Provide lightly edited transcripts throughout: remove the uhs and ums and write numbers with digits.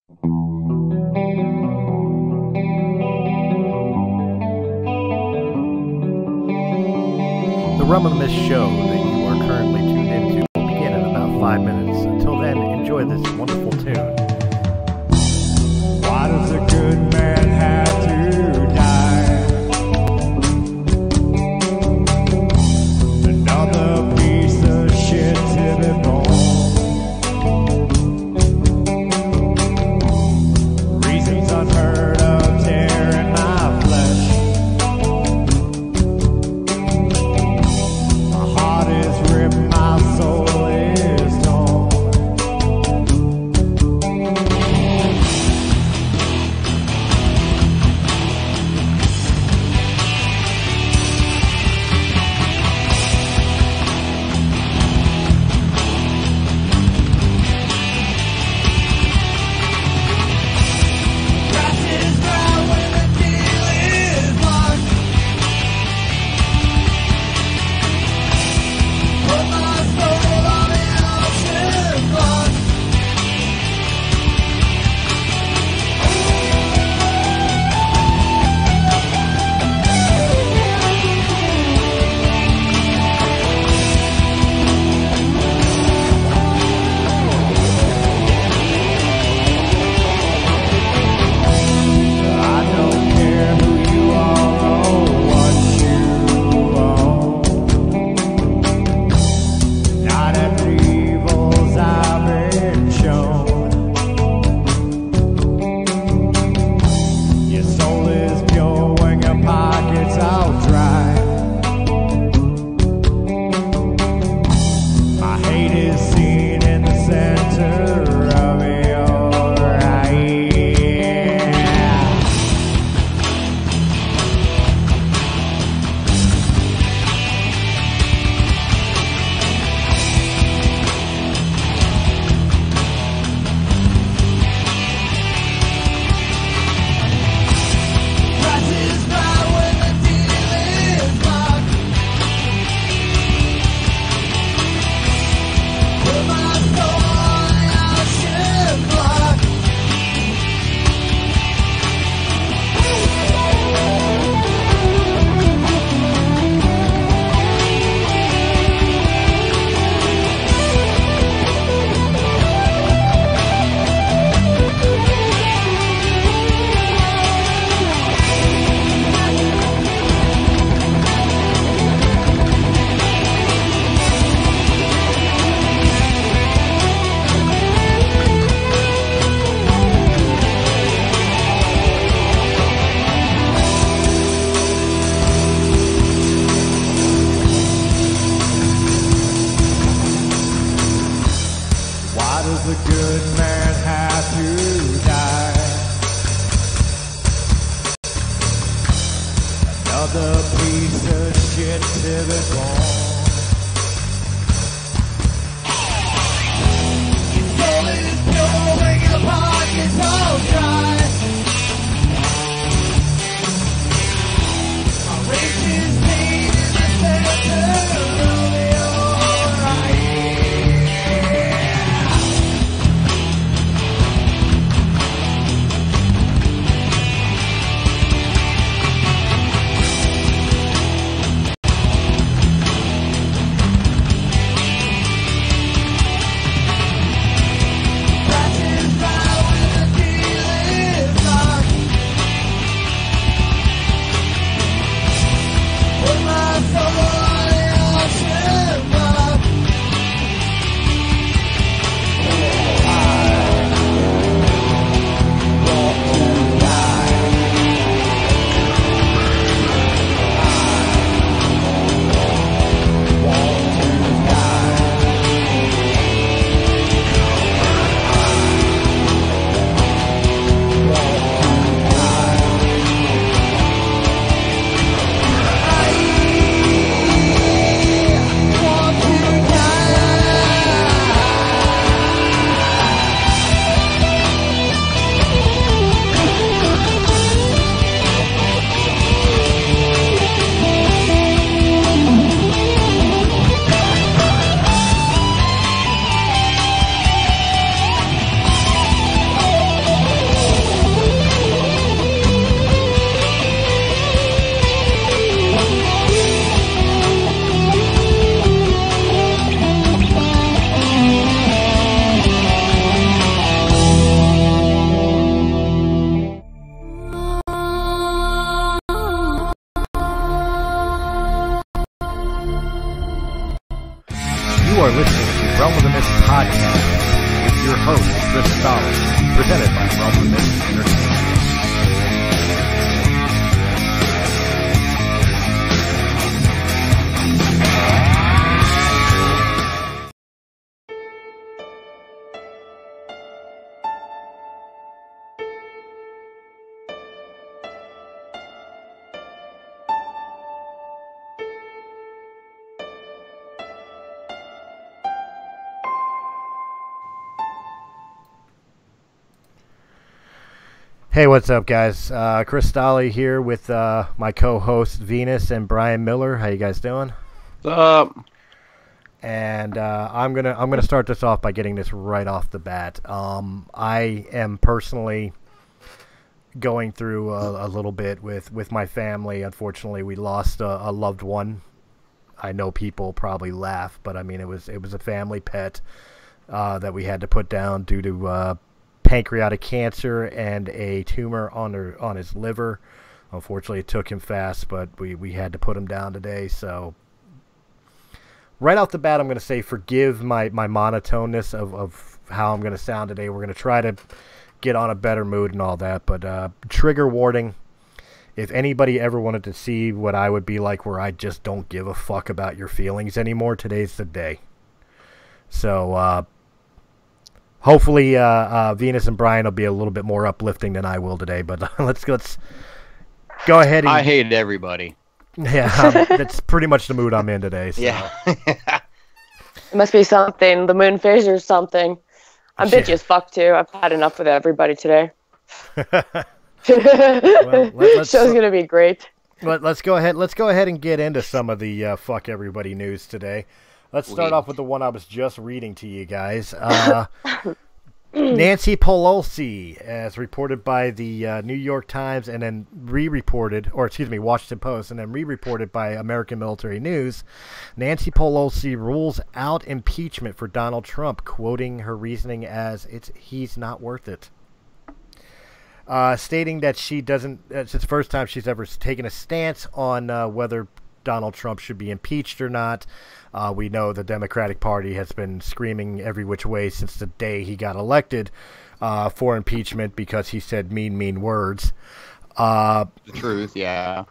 The Rum and the Mist show that you are currently tuned into will begin in about 5 minutes. Until then, enjoy this wonderful tune. Why does a good man have to die? Another piece of shit to be born. Reasons unheard of tearing my flesh. My heart is ripped, my soul is torn. Why does a good man have to die? Another piece of shit to be born. Your soul is pure when your pockets all dry. My race is made in the center of your eye. listening to Realm of the Mist podcast with your host, Chris Stoller, presented by Realm of the Mist Entertainment. Hey, what's up, guys? Chris Stolle here with my co-host Venus and Brian Miller. How you guys doing? What's up? And I'm gonna start this off by getting this right off the bat. I am personally going through a little bit with my family. Unfortunately, we lost a loved one. I know people probably laugh, but I mean it was a family pet that we had to put down due to pancreatic cancer and a tumor on his liver. Unfortunately, it took him fast, but we had to put him down today. So right off the bat, I'm going to say forgive my monotoneness of how I'm going to sound today. We're going to try to get on a better mood and all that, but trigger warning. If anybody ever wanted to see what I would be like where I just don't give a fuck about your feelings anymore, today's the day. So hopefully, Venus and Brian will be a little bit more uplifting than I will today. But let's go ahead. I hate everybody. Yeah, that's pretty much the mood I'm in today. So. Yeah. It must be something. The moon phase or something. I'm bitchy as fuck too. I've had enough with everybody today. Well, Show's gonna be great. Let's go ahead. Let's go ahead and get into some of the fuck everybody news today. Let's start off with the one I was just reading to you guys. Nancy Pelosi, as reported by the New York Times and then Washington Post, and then re-reported by American Military News, Nancy Pelosi rules out impeachment for Donald Trump, quoting her reasoning as he's not worth it. Stating that she doesn't, it's the first time she's ever taken a stance on whether Donald Trump should be impeached or not. We know the Democratic Party has been screaming every which way since the day he got elected for impeachment because he said mean words. The truth, yeah.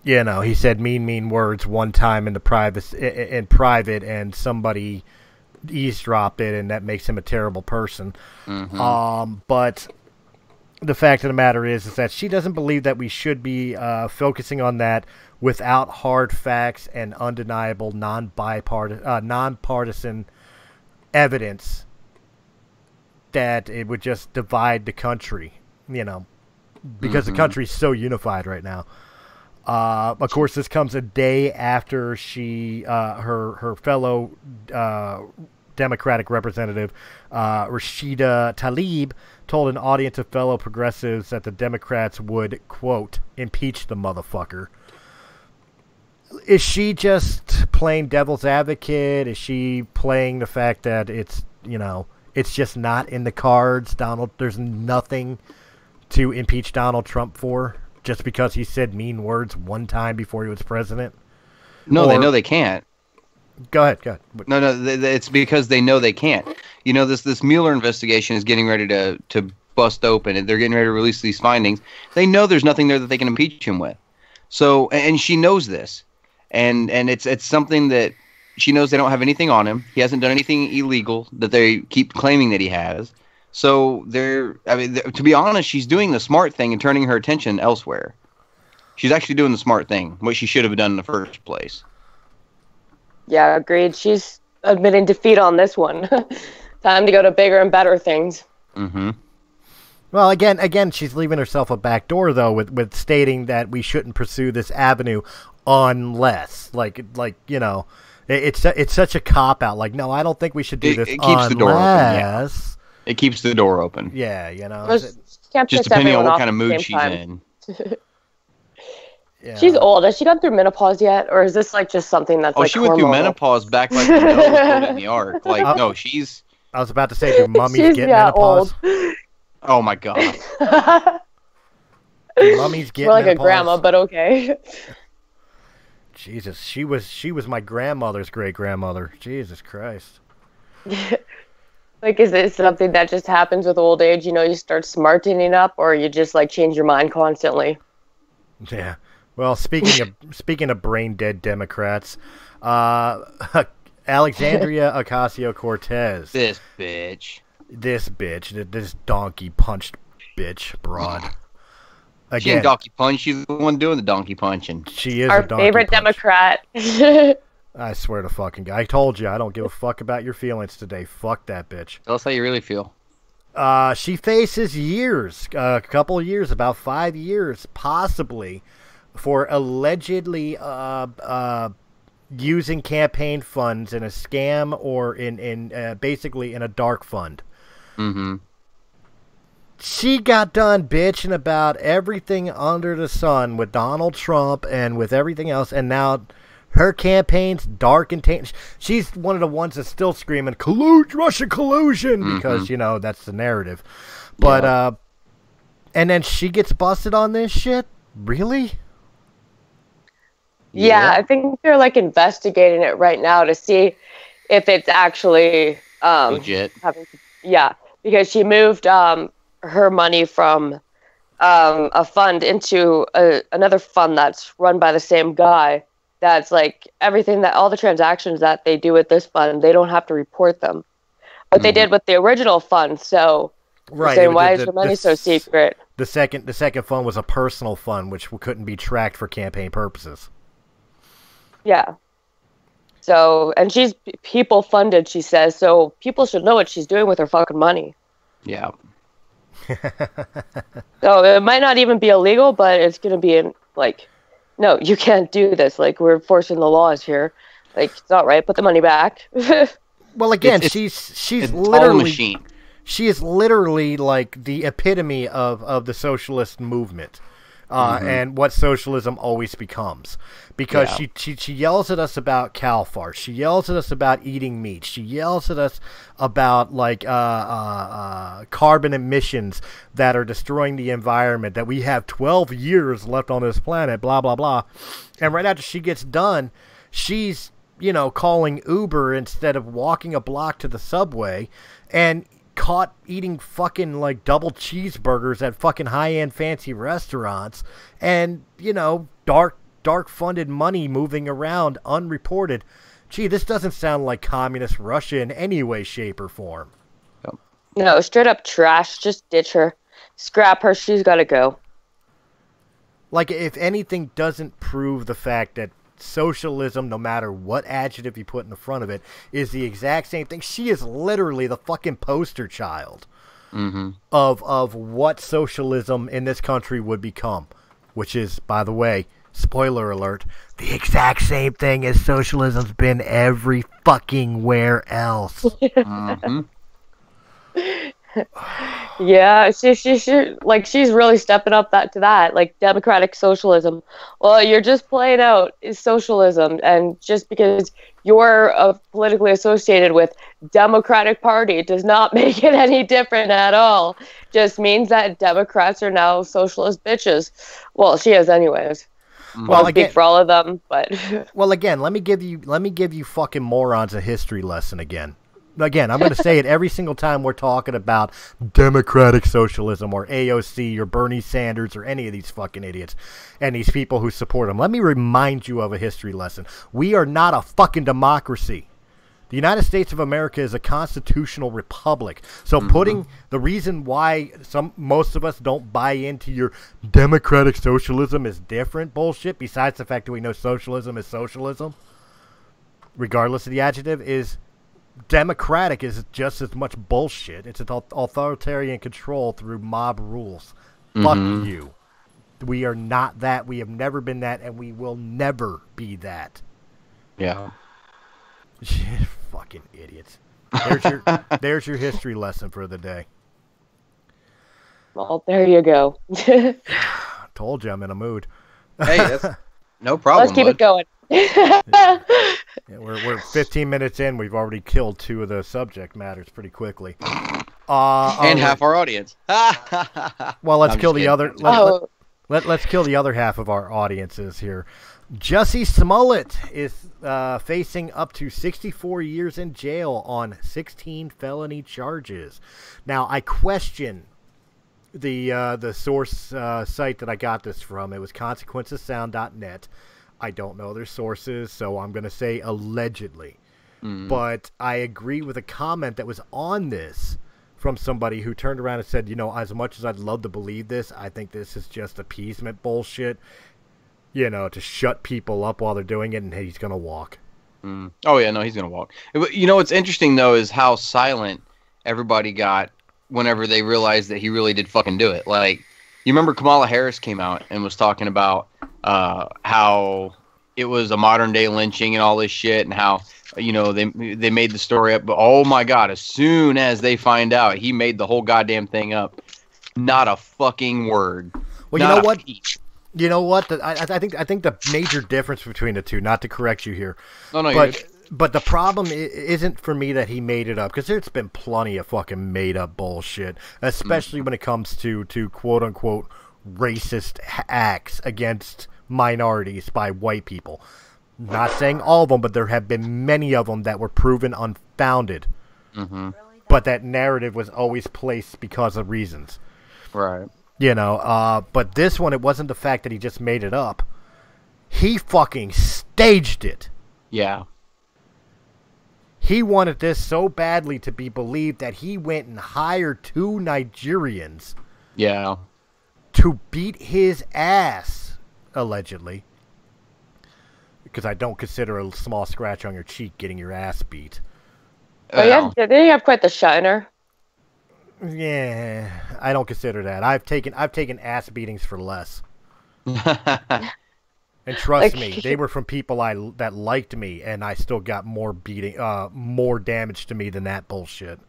You know, he said mean words one time in private, and somebody eavesdropped it, and that makes him a terrible person. Mm-hmm. But the fact of the matter is that she doesn't believe that we should be focusing on that without hard facts and undeniable nonpartisan evidence that it would just divide the country, you know, because the country's so unified right now. Of course, this comes a day after she, her fellow Democratic representative, Rashida Tlaib, told an audience of fellow progressives that the Democrats would, quote, impeach the motherfucker. Is she just playing devil's advocate? Is she playing the fact that it's, you know, it's just not in the cards? There's nothing to impeach Donald Trump for just because he said mean words one time before he was president? No, they know they can't. Go ahead. No, it's because they know they can't. You know, this Mueller investigation is getting ready to bust open, and they're getting ready to release these findings. They know there's nothing there that they can impeach him with. So, and she knows this. And it's something that she knows they don't have anything on him. He hasn't done anything illegal that they keep claiming that he has. So to be honest, she's doing the smart thing and turning her attention elsewhere. She's actually doing the smart thing, what she should have done in the first place. Yeah, agreed. She's admitting defeat on this one. Time to go to bigger and better things. Mm-hmm. Well, again, she's leaving herself a back door though, with stating that we shouldn't pursue this avenue unless, like you know, it's such a cop out. Like, no, I don't think we should do this. It keeps the door open. Yeah. It keeps the door open. Yeah, you know, just depending on what kind of mood she's in. Yeah. She's old. Has she gone through menopause yet, or is this like just something that's like she went through menopause back like when Noah was put in the ark. Like, no, she's. I was about to say, do mummies get menopause? Old. Oh my god. Do mummies get We're like menopause? a grandma, but okay. Jesus, she was my grandmother's great grandmother. Jesus Christ. Like, is it something that just happens with old age? You know, you start smartening up, or you just like change your mind constantly? Yeah. Well, speaking of brain dead Democrats, Alexandria Ocasio-Cortez. This bitch. This donkey punched bitch broad. She ain't donkey punch. She's the one doing the donkey punching. She is Our a donkey favorite punch. Democrat. I swear to fucking God. I told you, I don't give a fuck about your feelings today. Fuck that bitch. Tell us how you really feel. She faces years, a couple of years, about 5 years, possibly, for allegedly using campaign funds in a scam or in basically in a dark fund. Mm-hmm. She got done bitching about everything under the sun with Donald Trump and with everything else, and now her campaign's dark and tainted. She's one of the ones that's still screaming, Russian collusion, because, you know, that's the narrative. But, and then she gets busted on this shit? Really? Yeah, I think they're like investigating it right now to see if it's actually Legit. because she moved her money from a fund into another fund that's run by the same guy. That's like everything that all the transactions that they do with this fund, they don't have to report them, but they did with the original fund. So, Right. saying, why is your money so secret? The second fund was a personal fund, which couldn't be tracked for campaign purposes. Yeah. So, and she's people funded, she says, so people should know what she's doing with her fucking money. Yeah. So it might not even be illegal, but it's going to be like, no, you can't do this. Like, we're enforcing the laws here. Like, it's not right. Put the money back. Well, again, It's she's all a literally machine. she is literally like the epitome of the socialist movement, and what socialism always becomes. Because she yells at us about cow farts. She yells at us about eating meat. She yells at us about like carbon emissions that are destroying the environment. That we have 12 years left on this planet. Blah blah blah. And right after she gets done, she's calling Uber instead of walking a block to the subway, and caught eating fucking like double cheeseburgers at fucking high-end fancy restaurants, and dark funded money moving around unreported. Gee, this doesn't sound like communist Russia in any way, shape, or form. No, straight up trash. Just ditch her. Scrap her. She's got to go. Like, if anything doesn't prove the fact that socialism, no matter what adjective you put in the front of it, is the exact same thing. She is literally the fucking poster child of what socialism in this country would become, which is, by the way, spoiler alert, the exact same thing as socialism's been every fucking where else. Yeah, she's really stepping up to that, like democratic socialism. Well, you're just playing out is socialism, and just because you're politically associated with Democratic Party does not make it any different at all. Just means that Democrats are now socialist bitches. Well, she is anyways. Well, I'll speak for all of them, but well, again, let me give you fucking morons a history lesson again. Again, I'm going to say it every single time we're talking about democratic socialism or AOC or Bernie Sanders or any of these fucking idiots and these people who support them. Let me remind you of a history lesson. We are not a fucking democracy. The United States of America is a constitutional republic. So putting the reason why most of us don't buy into your democratic socialism is different bullshit, besides the fact that we know socialism is socialism, regardless of the adjective, is democratic is just as much bullshit. It's an authoritarian control through mob rules. Fuck you. We are not that. We have never been that, and we will never be that. Yeah. Fucking idiots. There's your history lesson for the day. well, there you go. Told you I'm in a mood. Hey, that's no problem. Let's keep it going. Yeah, we're 15 minutes in. We've already killed 2 of the subject matters pretty quickly. And half our audience. Well, let's I'm kill just the kidding. other. Let's kill the other half of our audiences here. Jussie Smollett is facing up to 64 years in jail on 16 felony charges. Now, I question the source site that I got this from. It was consequencessound.net. I don't know their sources, so I'm going to say allegedly. But I agree with a comment that was on this from somebody who turned around and said, as much as I'd love to believe this, I think this is just appeasement bullshit, to shut people up while they're doing it, and he's going to walk. Oh, yeah, no, he's going to walk. What's interesting, though, is how silent everybody got whenever they realized that he really did fucking do it. Like, you remember Kamala Harris came out and was talking about how it was a modern-day lynching and all this shit, and how they made the story up, but oh my god, as soon as they find out he made the whole goddamn thing up, not a fucking word. Well, you know what? You know what? I think the major difference between the two, not to correct you here, but the problem isn't for me that he made it up, because there's been plenty of fucking made up bullshit, especially when it comes to quote unquote racist acts against minorities by white people. Not saying all of them, but there have been many of them that were proven unfounded. But that narrative was always placed because of reasons. Right. But this one, it wasn't the fact that he just made it up. He fucking staged it. Yeah. He wanted this so badly to be believed that he went and hired 2 Nigerians. Yeah. To beat his ass, allegedly. Because I don't consider a small scratch on your cheek getting your ass beat. Oh, yeah, didn't you have quite the shiner? Yeah, I don't consider that. I've taken ass beatings for less. And trust me, they were from people that liked me, and I still got more damage to me than that bullshit.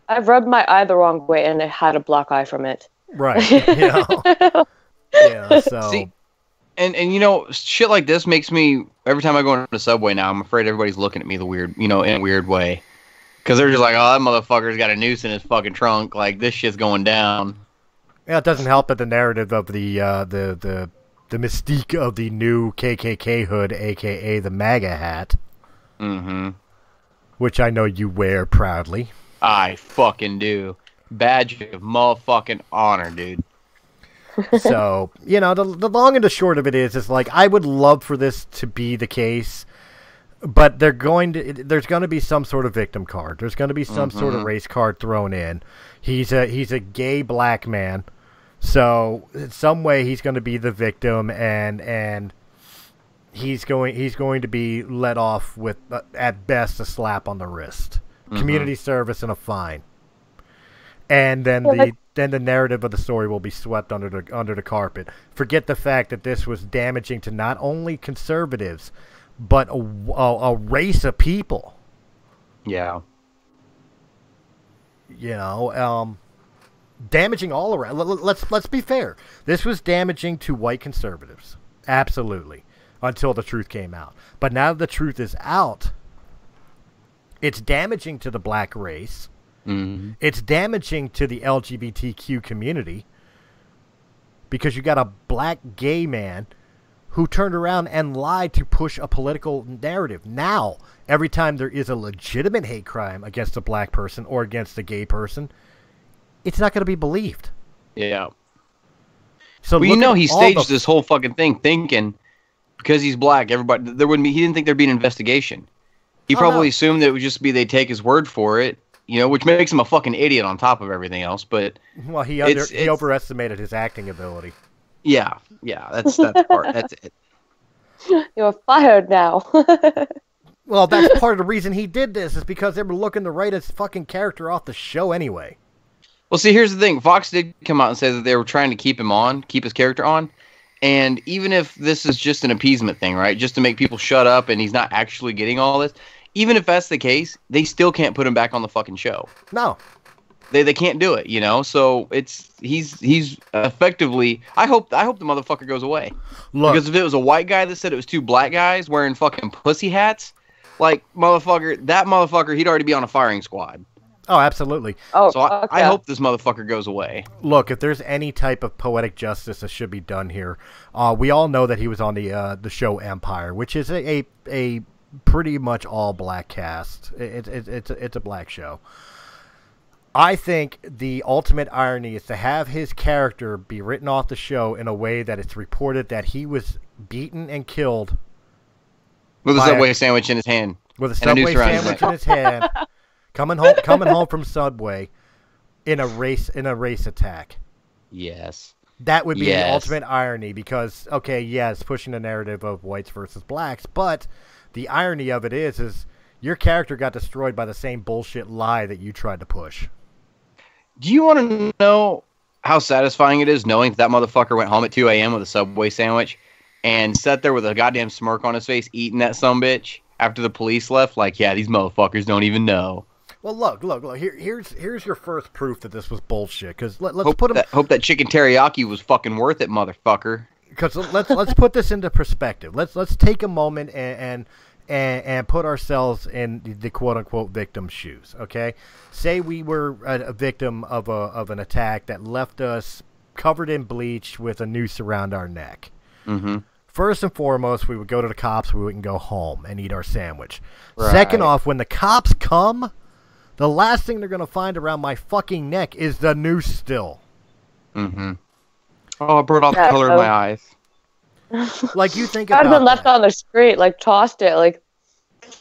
I've rubbed my eye the wrong way, and I had a black eye from it. Right. Yeah. So. See, and shit like this makes me, every time I go into the subway now, I'm afraid everybody's looking at me in a weird way. Because they're just like, oh, that motherfucker's got a noose in his fucking trunk. Like, this shit's going down. Yeah, it doesn't help that the narrative of the mystique of the new KKK hood, a.k.a. the MAGA hat. Which I know you wear proudly. I fucking do. Badge of motherfucking honor, dude. So, the long and the short of it is like, I would love for this to be the case, but there's going to be some sort of victim card. There's going to be some sort of race card thrown in. He's a gay black man, so in some way he's going to be the victim, and he's going to be let off with at best a slap on the wrist, community service, and a fine. And then the narrative of the story will be swept under the carpet. Forget the fact that this was damaging to not only conservatives, but a race of people. Yeah. Damaging all around. Let's be fair. This was damaging to white conservatives, absolutely, until the truth came out. But now the truth is out, it's damaging to the black race. It's damaging to the LGBTQ community, because you got a black gay man who turned around and lied to push a political narrative. Now, every time there is a legitimate hate crime against a black person or against a gay person, it's not going to be believed. Yeah. So he staged this whole fucking thing thinking because he's black, he didn't think there'd be an investigation. He probably assumed that it would just be they'd take his word for it. Which makes him a fucking idiot on top of everything else. But he overestimated his acting ability. Yeah, that's part. That's it. You're fired now. Well, that's part of the reason he did this, is because they were looking to write his fucking character off the show anyway. Well, see, here's the thing. Fox did come out and say that they were trying to keep his character on. And even if this is just an appeasement thing, right, just to make people shut up and he's not actually getting all this, even if that's the case, they still can't put him back on the fucking show. No. They can't do it, So he's effectively. I hope the motherfucker goes away. Look, because if it was a white guy that said it was 2 black guys wearing fucking pussy hats, like that motherfucker, he'd already be on a firing squad. Oh, absolutely. Oh, So I fuck yeah. hope this motherfucker goes away. Look, if there's any type of poetic justice that should be done here, we all know that he was on the show Empire, which is a pretty much all black cast. It's a black show. I think the ultimate irony is to have his character be written off the show in a way that it's reported that he was beaten and killed With a By Subway sandwich in his hand. with a And a Subway noose around his sandwich neck. in his hand, coming home from Subway in a race attack. Yes. That would be the Yes. ultimate irony because, okay, yeah, it's pushing the narrative of whites versus blacks, but the irony of it is your character got destroyed by the same bullshit lie that you tried to push. Do you want to know how satisfying it is knowing that motherfucker went home at 2 a.m. with a Subway sandwich and sat there with a goddamn smirk on his face eating that sumbitch after the police left? Like, yeah, these motherfuckers don't even know. Well, look. Here's your first proof that this was bullshit. Because let's Hope put him. hope that chicken teriyaki was fucking worth it, motherfucker. Because let's put this into perspective. Let's take a moment and put ourselves in the quote unquote victim's shoes. Okay, say we were a victim of an attack that left us covered in bleach with a noose around our neck. Mm-hmm. First and foremost, we would go to the cops. We wouldn't go home and eat our sandwich. Right. Second off, when the cops come, the last thing they're going to find around my fucking neck is the noose still. Mm-hmm. Oh, I brought out the Yeah, color of my eyes. Like, you think I'd about have been left that. on the street, like tossed it, like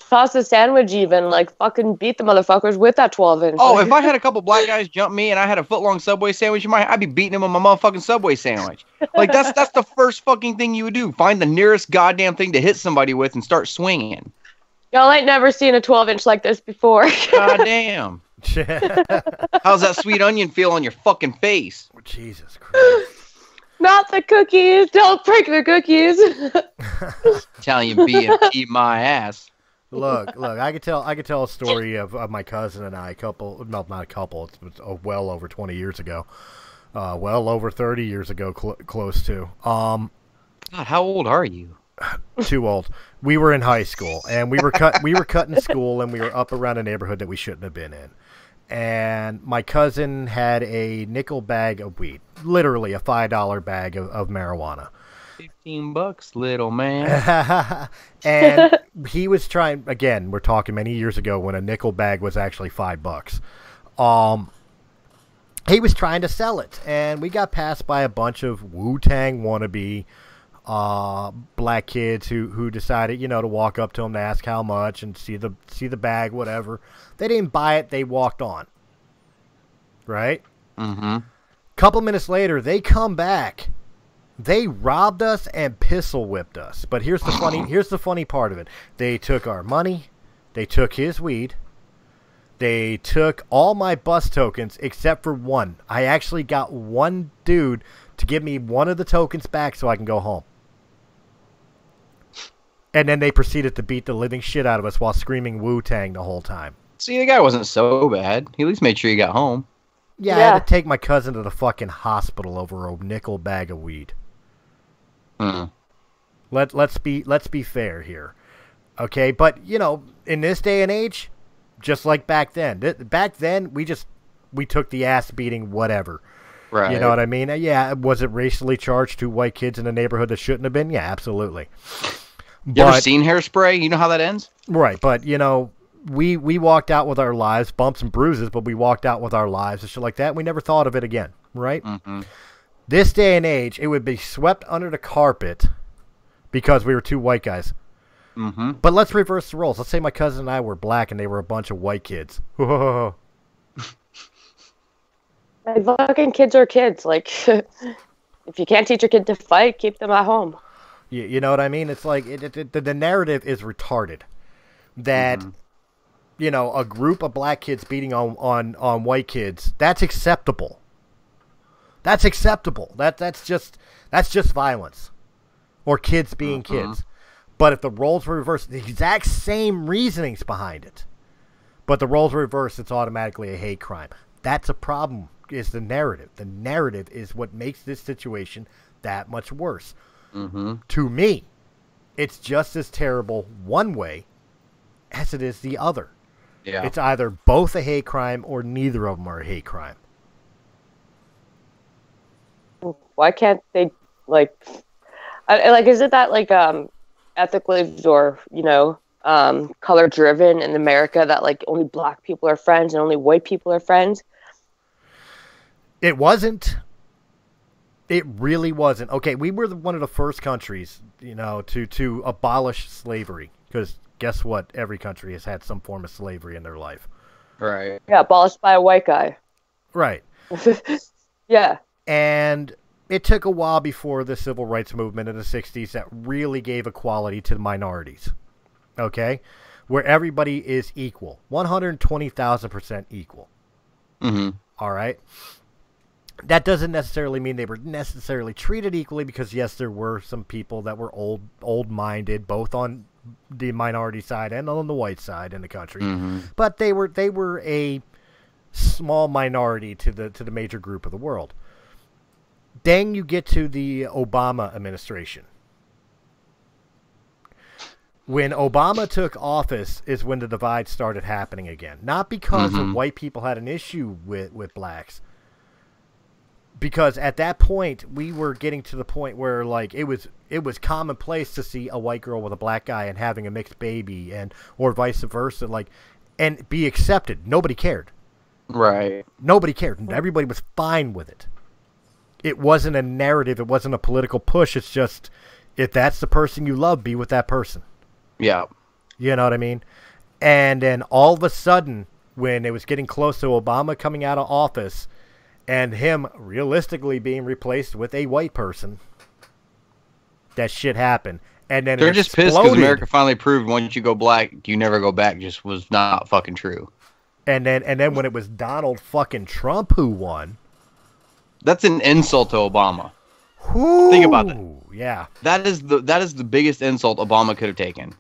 tossed the sandwich even, like fucking beat the motherfuckers with that 12-inch. Oh, like, if I had a couple black guys jump me and I had a foot-long Subway sandwich in my hand, I'd be beating them with my motherfucking Subway sandwich. Like, that's the first fucking thing you would do. Find the nearest goddamn thing to hit somebody with and start swinging. y'all ain't never seen a 12-inch like this before. Goddamn. How's that sweet onion feel on your fucking face? Jesus Christ. Not the cookies. Don't break the cookies. Italian BMT my ass. Look, I could tell a story of my cousin and I, not a couple, it's well over 20 years ago. Well over 30 years ago, close to. God, how old are you? Too old. We were in high school, and we were cutting school, and we were up around a neighborhood that we shouldn't have been in. And my cousin had a nickel bag of weed, literally a $5 bag of marijuana. $15, little man. And he was trying, again, we're talking many years ago when a nickel bag was actually $5. He was trying to sell it, and we got passed by a bunch of Wu-Tang wannabe black kids who decided, to walk up to him to ask how much and see the bag, whatever. They didn't buy it, they walked on. Right? Mm-hmm. Couple minutes later, they come back. They robbed us and pistol whipped us. But here's the funny part of it. They took our money, they took his weed, they took all my bus tokens except for one. I actually got one dude to give me one of the tokens back so I can go home. And then they proceeded to beat the living shit out of us while screaming Wu-Tang the whole time. See, the guy wasn't so bad. He at least made sure he got home. Yeah, I Yeah. had to take my cousin to the fucking hospital over a nickel bag of weed. Mm. Let's be fair here, okay? But in this day and age, just like back then, we took the ass beating, whatever. Right. You know what I mean? Yeah, was it racially charged to white kids in a neighborhood that shouldn't have been? Yeah, absolutely. You ever seen Hairspray? You know how that ends? Right, but we walked out with our lives, bumps and bruises, but we walked out with our lives and shit like that. We never thought of it again, right? Mm-hmm. This day and age, it would be swept under the carpet because we were two white guys. Mm-hmm. But let's reverse the roles. Let's say my cousin and I were black and they were a bunch of white kids. Like, fucking kids are kids. Like, if you can't teach your kid to fight, keep them at home. You know what I mean? It's like the narrative is retarded. That, a group of black kids beating on white kids, that's acceptable. That's acceptable. That's just violence. Or kids being kids. But if the roles were reversed, the exact same reasonings behind it. But the roles were reversed, it's automatically a hate crime. That's a problem, is the narrative. The narrative is what makes this situation that much worse. Mm-hmm. To me, it's just as terrible one way as it is the other. Yeah. It's either both a hate crime or neither of them are a hate crime. Why can't they like is it that like ethically or color driven in America that like only black people are friends and only white people are friends? It wasn't. It really wasn't. Okay, we were one of the first countries, to abolish slavery. Because guess what? Every country has had some form of slavery in their life. Right. Yeah, abolished by a white guy. Right. Yeah. And it took a while before the civil rights movement in the 60s that really gave equality to the minorities. Okay? Where everybody is equal. 120,000% equal. Mm-hmm. All right? That doesn't necessarily mean they were necessarily treated equally because, yes, there were some people that were old-minded, both on the minority side and on the white side in the country. Mm-hmm. But they were a small minority to the major group of the world. Then you get to the Obama administration. When Obama took office is when the divide started happening again. Not because of white people had an issue with blacks. Because at that point, we were getting to the point where like it was commonplace to see a white girl with a black guy and having a mixed baby or vice versa, and be accepted. Nobody cared. Right. Nobody cared. Everybody was fine with it. It wasn't a narrative. It wasn't a political push. It's just, if that's the person you love, be with that person. Yeah. You know what I mean? And then all of a sudden, when it was getting close to Obama coming out of office and him realistically being replaced with a white person, that shit happened. And then they're just pissed because America finally proved once you go black, you never go back. Just was not fucking true. And then when it was Donald fucking Trump who won, that's an insult to Obama. Whoo, think about that. Yeah, that is the biggest insult Obama could have taken.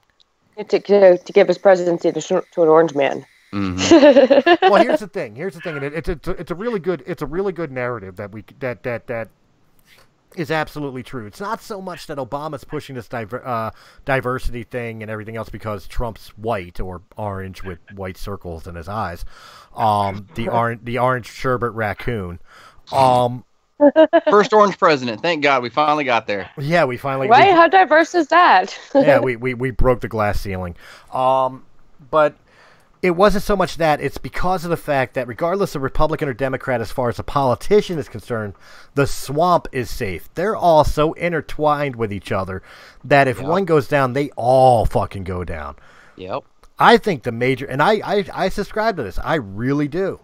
To give his presidency to an orange man. Mm-hmm. Well, here's the thing. And it's a really good narrative that is absolutely true. It's not so much that Obama's pushing this diversity thing and everything else because Trump's white or orange with white circles in his eyes. The orange sherbet raccoon. First orange president. Thank God we finally got there. Yeah, we finally. Right? How diverse is that? Yeah, we broke the glass ceiling. But it wasn't so much that. It's because of the fact that regardless of Republican or Democrat, as far as a politician is concerned, the swamp is safe. They're all so intertwined with each other that if one goes down, they all fucking go down. Yep. I think the major, and I subscribe to this. I really do.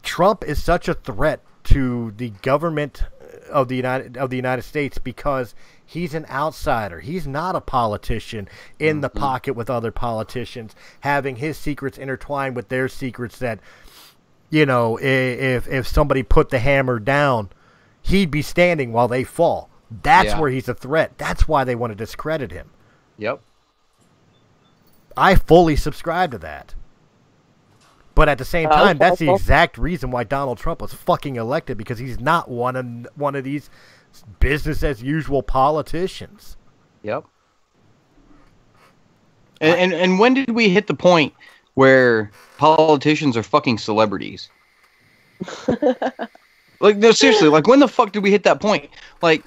Trump is such a threat to the government of the United States because he's an outsider. He's not a politician in the pocket with other politicians, having his secrets intertwined with their secrets that, if somebody put the hammer down, he'd be standing while they fall. That's where he's a threat. That's why they want to discredit him. Yep. I fully subscribe to that. But at the same time, that's the exact reason why Donald Trump was fucking elected, because he's not one of these business as usual politicians. Yep. And when did we hit the point where politicians are fucking celebrities? Like, no, seriously, like when the fuck did we hit that point? Like,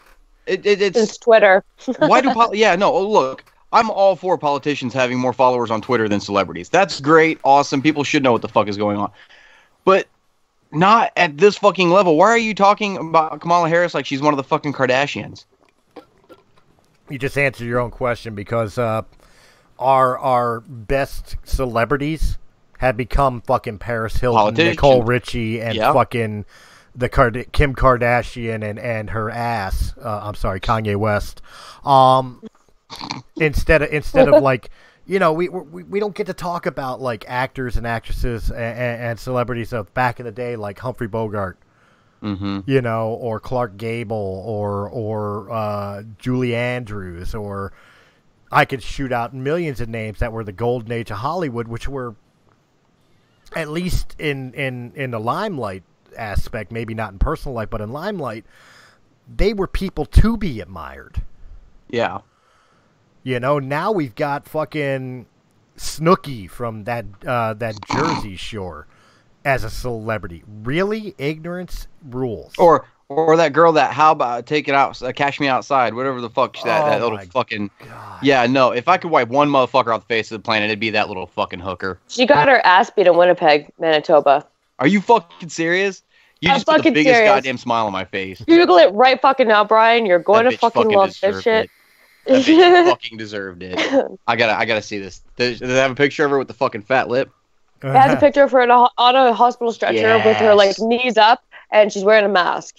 it's Twitter. Why do look. I'm all for politicians having more followers on Twitter than celebrities. That's great, awesome. People should know what the fuck is going on. But not at this fucking level. Why are you talking about Kamala Harris like she's one of the fucking Kardashians? You just answered your own question because our best celebrities have become fucking Paris Hilton, Nicole Richie, and fucking Kim Kardashian and her ass. I'm sorry, Kanye West. Instead of like, we don't get to talk about like actors and actresses and celebrities of back in the day, like Humphrey Bogart, or Clark Gable or Julie Andrews, or I could shoot out millions of names that were the golden age of Hollywood, which were at least in the limelight aspect, maybe not in personal life, but in limelight, they were people to be admired. Yeah. Now we've got fucking Snooki from that Jersey Shore as a celebrity. Really, ignorance rules. Or that girl that how about take it out, cash me outside, whatever the fuck that little my fucking. God. Yeah, no. If I could wipe one motherfucker off the face of the planet, it'd be that little fucking hooker. She got her ass beat in Winnipeg, Manitoba. Are you fucking serious? You I'm just put the fucking biggest serious. goddamn smile on my face. Google it right fucking now, Brian. You're going That to bitch fucking love this deserved shit. it. That bitch fucking deserved it. I gotta see this. Does it have a picture of her with the fucking fat lip? It has a picture of her on a hospital stretcher with her like Yes. knees up, and she's wearing a mask.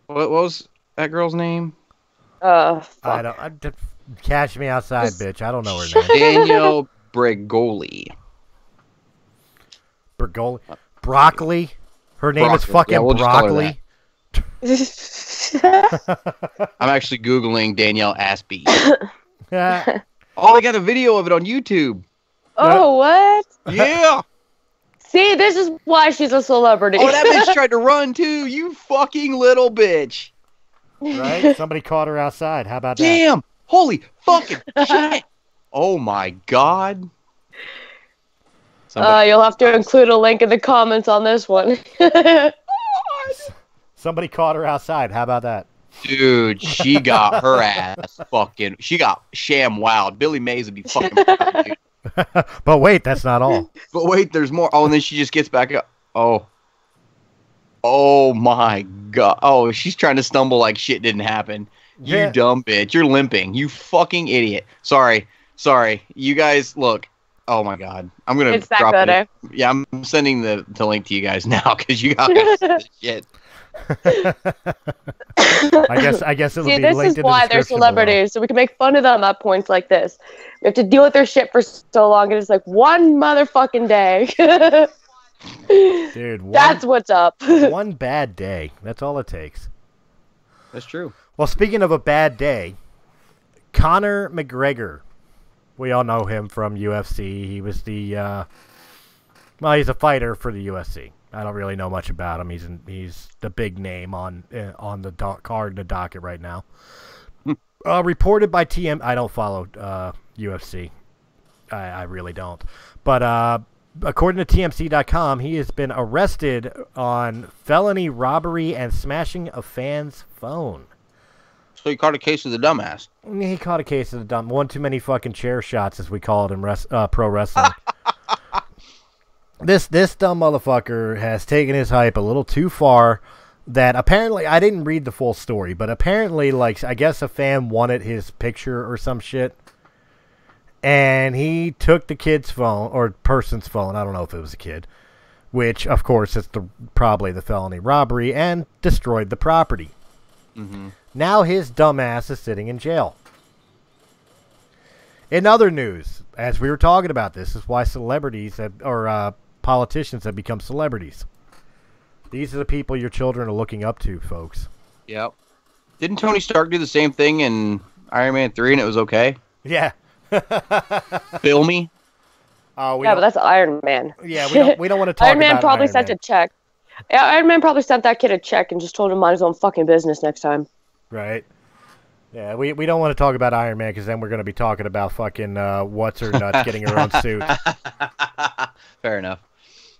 What was that girl's name? I Fuck. don't. Cash me outside, bitch. I don't know her name. Danielle Bregoli. Broccoli. Her name is Broccoli. fucking Yeah, we'll just call her Broccoli. I'm actually googling Danielle Aspie. Yeah. Oh, they got a video of it on YouTube. Oh, what? Yeah. See, this is why she's a celebrity. Oh, that bitch tried to run too. You fucking little bitch. Right? Somebody caught her outside. How about that? Damn. Holy fucking shit. Oh my god. You'll have to include a link in the comments on this one. Somebody caught her outside. How about that? Dude, she got her ass fucking. She got sham wowed. Billy Mays would be fucking proud, dude. But wait, that's not all. But wait, there's more. Oh, and then she just gets back up. Oh. Oh my god. Oh, she's trying to stumble like shit didn't happen. You Yeah. dumb bitch. You're limping. You fucking idiot. Sorry. You guys, look. Oh my god. I'm gonna It's that drop good, it. Yeah, I'm sending the link to you guys now because you guys this shit. I guess it'll See, be this linked is in the why they're description below. celebrities, so we can make fun of them at points like this. We have to deal with their shit for so long, and it's like one motherfucking day. Dude, That's what's up. one bad day. That's all it takes. That's true. Well, speaking of a bad day, Conor McGregor. We all know him from UFC. He was the he's a fighter for the UFC. I don't really know much about him. He's the big name on the card in the docket right now. Reported by TM. I don't follow UFC. I really don't. But according to TMC.com, he has been arrested on felony robbery and smashing a fan's phone. So you caught a case of the dumbass. He caught a case of the dumb. One too many fucking chair shots, as we call it in pro wrestling. This dumb motherfucker has taken his hype a little too far. That apparently, I didn't read the full story, but apparently, like, I guess a fan wanted his picture or some shit, and he took the kid's phone or person's phone. I don't know if it was a kid, which of course is probably the felony robbery, and destroyed the property. Mm-hmm. Now his dumbass is sitting in jail. In other news, as we were talking about, this is why politicians have become celebrities. These are the people your children are looking up to, folks. Yep. Didn't Tony Stark do the same thing in Iron Man 3 and it was okay? Yeah. Bill me? But that's Iron Man. Yeah, we don't want to talk Iron Man about probably Iron sent Man. a check. Yeah, Iron Man probably sent that kid a check and just told him mind his own fucking business next time. Right. Yeah, we don't want to talk about Iron Man because then we're going to be talking about fucking what's her nuts getting her own suit. Fair enough.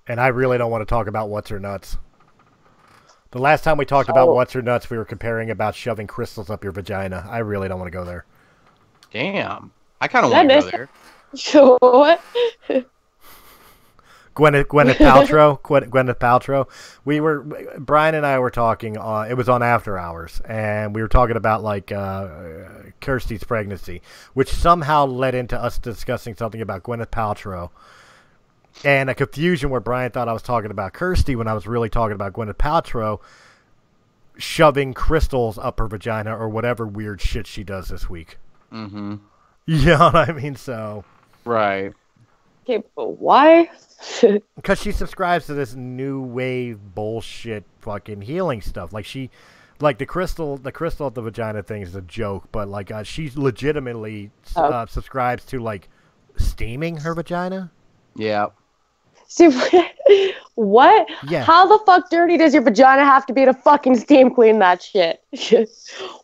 And I really don't want to talk about what's her nuts. The last time we talked about what's her nuts, we were comparing about shoving crystals up your vagina. I really don't want to go there. Damn. I kind of want to go there. So what? Gwyneth Paltrow. Gwyneth Paltrow. Brian and I were talking. It was on After Hours, and we were talking about like Kirsty's pregnancy, which somehow led into us discussing something about Gwyneth Paltrow, and a confusion where Brian thought I was talking about Kirsty when I was really talking about Gwyneth Paltrow shoving crystals up her vagina or whatever weird shit she does this week. Mm-hmm. You know what I mean? So. Right. Okay, but why? Because she subscribes to this new wave bullshit fucking healing stuff. Like the crystal at the vagina thing is a joke, but like she legitimately subscribes to like steaming her vagina. Yeah. See, what? Yeah. How the fuck dirty does your vagina have to be to fucking steam clean that shit?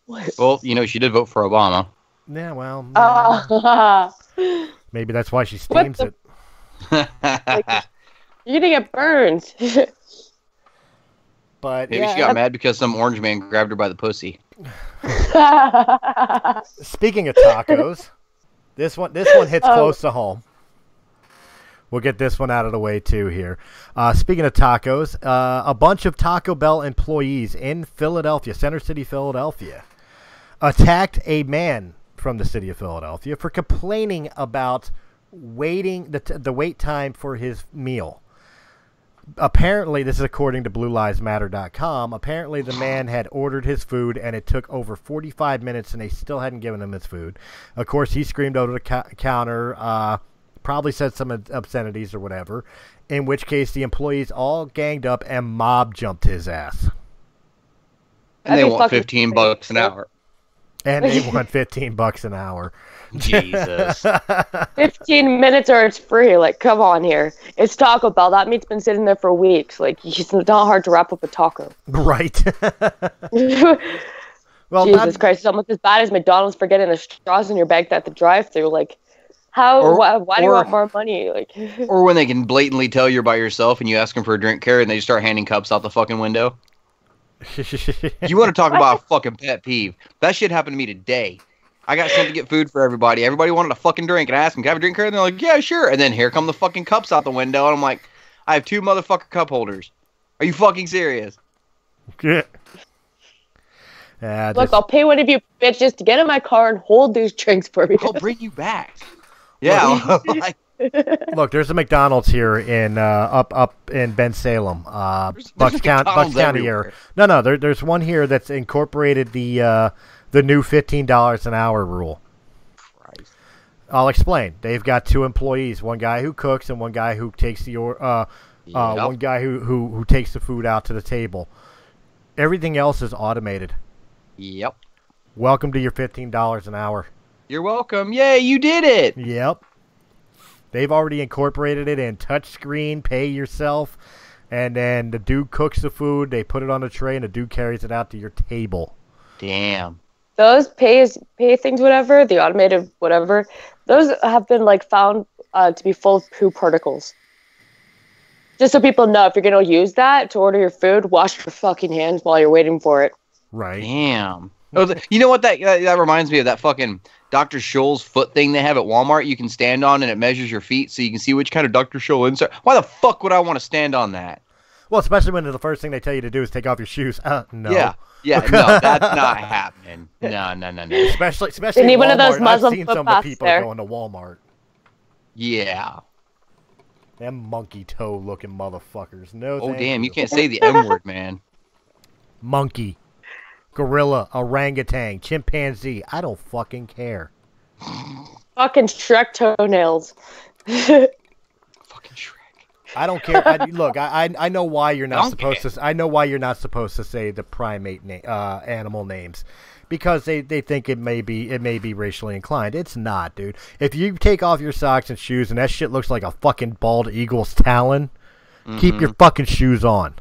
Well, she did vote for Obama. Yeah, well. Maybe that's why she What steams the- it. You're gonna get burned. But Maybe she got mad because some orange man grabbed her by the pussy. speaking of tacos, this one hits Oh. close to home. We'll get this one out of the way too here. Speaking of tacos, a bunch of Taco Bell employees in Philadelphia, Center City, Philadelphia, attacked a man from the city of Philadelphia for complaining about waiting the wait time for his meal. Apparently, this is according to BlueLivesMatter.com. Apparently, the man had ordered his food, and it took over 45 minutes, and they still hadn't given him his food. Of course, he screamed over the counter, probably said some obscenities or whatever, in which case the employees all ganged up and mob jumped his ass. And they That'd be want fucking $15 an hour. And they want $15 an hour. Jesus. 15 minutes or it's free. Like, come on here. It's Taco Bell. That meat's been sitting there for weeks. Like, it's not hard to wrap up a taco. Right. Well, Jesus Christ, it's almost as bad as McDonald's for getting the straws in your bag at the drive-thru. Like, how? Or- why do you or- want more money? Like, Or when they can blatantly tell you're by yourself and you ask them for a drink carry and they just start handing cups out the fucking window. You want to talk about a fucking pet peeve? That shit happened to me today. I got sent to get food for everybody. Everybody wanted a fucking drink, and I asked them, "Can I have a drink here?" And they're like, "Yeah, sure." And then here come the fucking cups out the window, and I'm like, "I have 2 motherfucker cup holders. Are you fucking serious?" Yeah, look, just- I'll pay one of you bitches to get in my car and hold these drinks for me. I'll bring you back. Yeah, like, Look, there's a McDonald's here in up in Ben Salem, There's Bucks County McDonald's area. everywhere. No, there's one here that's incorporated the new $15 an hour rule. Christ. I'll explain. They've got 2 employees, one guy who cooks and one guy who takes the Yep. one guy who takes the food out to the table. Everything else is automated. Yep. Welcome to your $15 an hour. You're welcome. Yay, you did it. Yep. They've already incorporated it in touchscreen, pay yourself, and then the dude cooks the food, they put it on a tray, and the dude carries it out to your table. Damn. Those pay things, whatever, the automated whatever, those have been like found to be full of poo particles. Just so people know, if you're gonna use that to order your food, wash your fucking hands while you're waiting for it. Right. Damn. Oh, you know what that reminds me of? That fucking Dr. Scholl's foot thing they have at Walmart. You can stand on and it measures your feet so you can see which kind of Dr. Scholl insert. Why the fuck would I want to stand on that? Well, especially when the first thing they tell you to do is take off your shoes. No. Yeah, no, that's not happening. No. Especially They need in one of those Walmart. Muslim I've seen some of the footpaths people there. going to Walmart. Yeah. Them monkey toe looking motherfuckers. No. Oh, thank damn, you can't say the M word, man. Monkey, gorilla, orangutan, chimpanzee. I don't fucking care. Fucking Shrek toenails. Fucking Shrek. I don't care. Look, I know why you're not Donkey. supposed to. I know why you're not supposed to say the primate animal names, because they think it may be racially inclined. It's not, dude. If you take off your socks and shoes and that shit looks like a fucking bald eagle's talon, keep your fucking shoes on.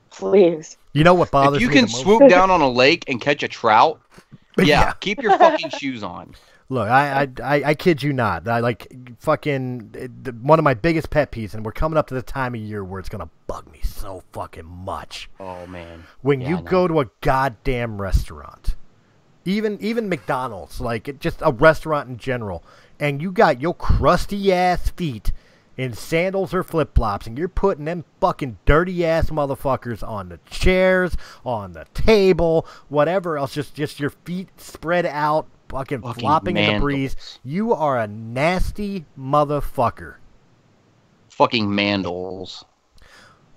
Please. You know what bothers If you me can the most? swoop down on a lake and catch a trout, yeah, Yeah. keep your fucking shoes on. Look, I kid you not. I like fucking one of my biggest pet peeves, and we're coming up to the time of year where it's gonna bug me so fucking much. Oh, man. When Yeah, you I know. go to a goddamn restaurant, even McDonald's, just a restaurant in general, and you got your crusty ass feet in sandals or flip flops, and you're putting them fucking dirty ass motherfuckers on the chairs, on the table, whatever else, just your feet spread out, fucking flopping in the breeze. mandals. You are a nasty motherfucker. Fucking mandals.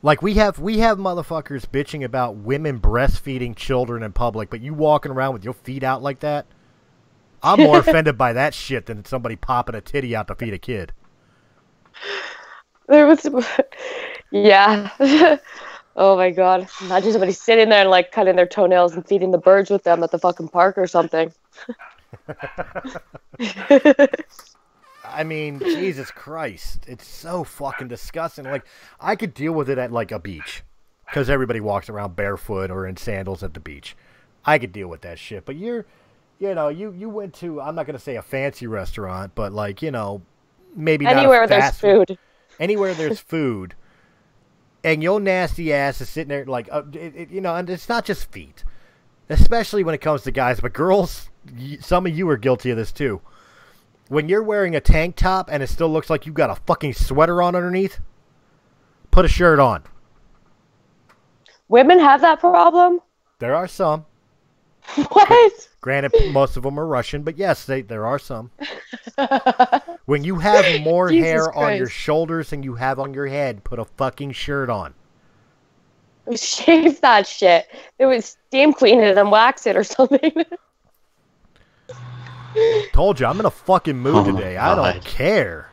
Like we have motherfuckers bitching about women breastfeeding children in public, but you walking around with your feet out like that? I'm more offended by that shit than somebody popping a titty out to feed a kid. There was, yeah. Oh my god! Imagine somebody sitting there and like cutting their toenails and feeding the birds with them at the fucking park or something. I mean, Jesus Christ, it's so fucking disgusting. Like, I could deal with it at like a beach, because everybody walks around barefoot or in sandals at the beach. I could deal with that shit, but you're you know, you went to, I'm not going to say a fancy restaurant, but like, you know, maybe Anywhere not a there's fast food. Anywhere there's food, and your nasty ass is sitting there like, you know, and it's not just feet, especially when it comes to guys, but girls, some of you are guilty of this too. When you're wearing a tank top and it still looks like you got a fucking sweater on underneath, put a shirt on. Women have that problem? There are some. What? Granted, most of them are Russian, but yes, there are some. When you have more Jesus hair on your Christ. shoulders than you have on your head, put a fucking shirt on. Shave that shit. It was steam clean it and wax it or something. Told you, I'm in a fucking mood Oh my today. I don't God. care.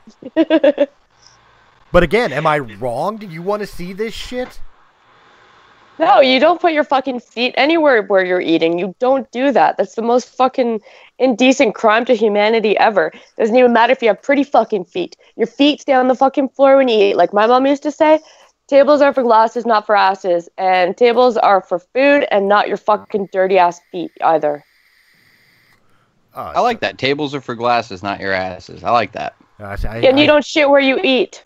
But again, am I wrong? Do you want to see this shit? No, you don't put your fucking feet anywhere where you're eating. You don't do that. That's the most fucking indecent crime to humanity ever. Doesn't even matter if you have pretty fucking feet. Your feet stay on the fucking floor when you eat. Like my mom used to say, tables are for glasses, not for asses. And tables are for food and not your fucking dirty ass feet either. I like that. Tables are for glasses, not your asses. I like that. And you don't shit where you eat.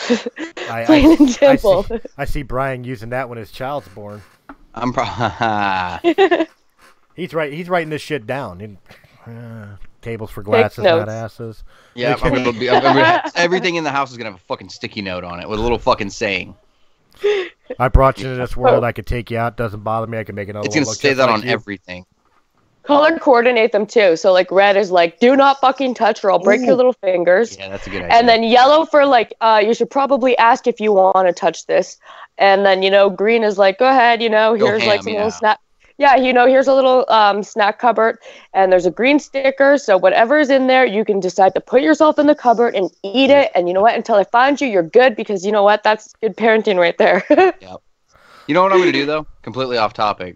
I Plain and simple. I see Brian using that when his child's born. I'm He's writing this shit down. Tables for glasses, not notes. asses. Yeah, everything in the house is gonna have a fucking sticky note on it with a little fucking saying. I brought you into this world. I could take you out. Doesn't bother me. I can make another It's one gonna look say just that like on you. everything. Color coordinate them too. So like red is like, do not fucking touch or I'll break your little fingers. Yeah, that's a good idea. And then yellow for like, you should probably ask if you want to touch this. And then, you know, green is like, go ahead, you know, Go here's ham, like some yeah. little snack. Yeah, you know, here's a little snack cupboard and there's a green sticker. So whatever's in there, you can decide to put yourself in the cupboard and eat it. And you know what? Until I find you, you're good because you know what? That's good parenting right there. Yep. You know what I'm gonna do though? Completely off topic.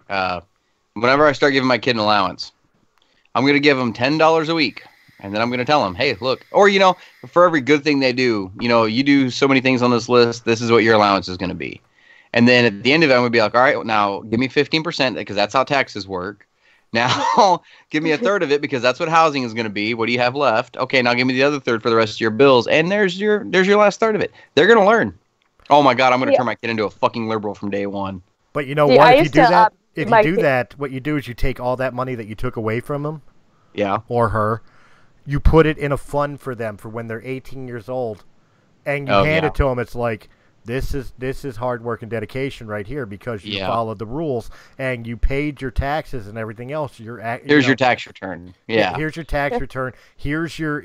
Whenever I start giving my kid an allowance, I'm gonna give them $10 a week, and then I'm gonna tell them, hey, look, or you know, for every good thing they do, you know, you do so many things on this list. This is what your allowance is gonna be. And then at the end of it, I'm gonna be like, all right, well, now give me 15% because that's how taxes work. Now give me a third of it because that's what housing is gonna be. What do you have left? Okay, now give me the other third for the rest of your bills, and there's your last third of it. They're gonna learn. Oh my God, I'm gonna turn my kid into a fucking liberal from day one. But you know See, what? I If you used do to, that, if my you do kid- that, what you do is you take all that money that you took away from them Yeah. or her, you put it in a fund for them for when they're 18 years old, and you Oh, hand yeah. it to them. It's like this is hard work and dedication right here because you Yeah. followed the rules and you paid your taxes and everything else. Here's your tax return. Yeah. Here's your tax return. Here's your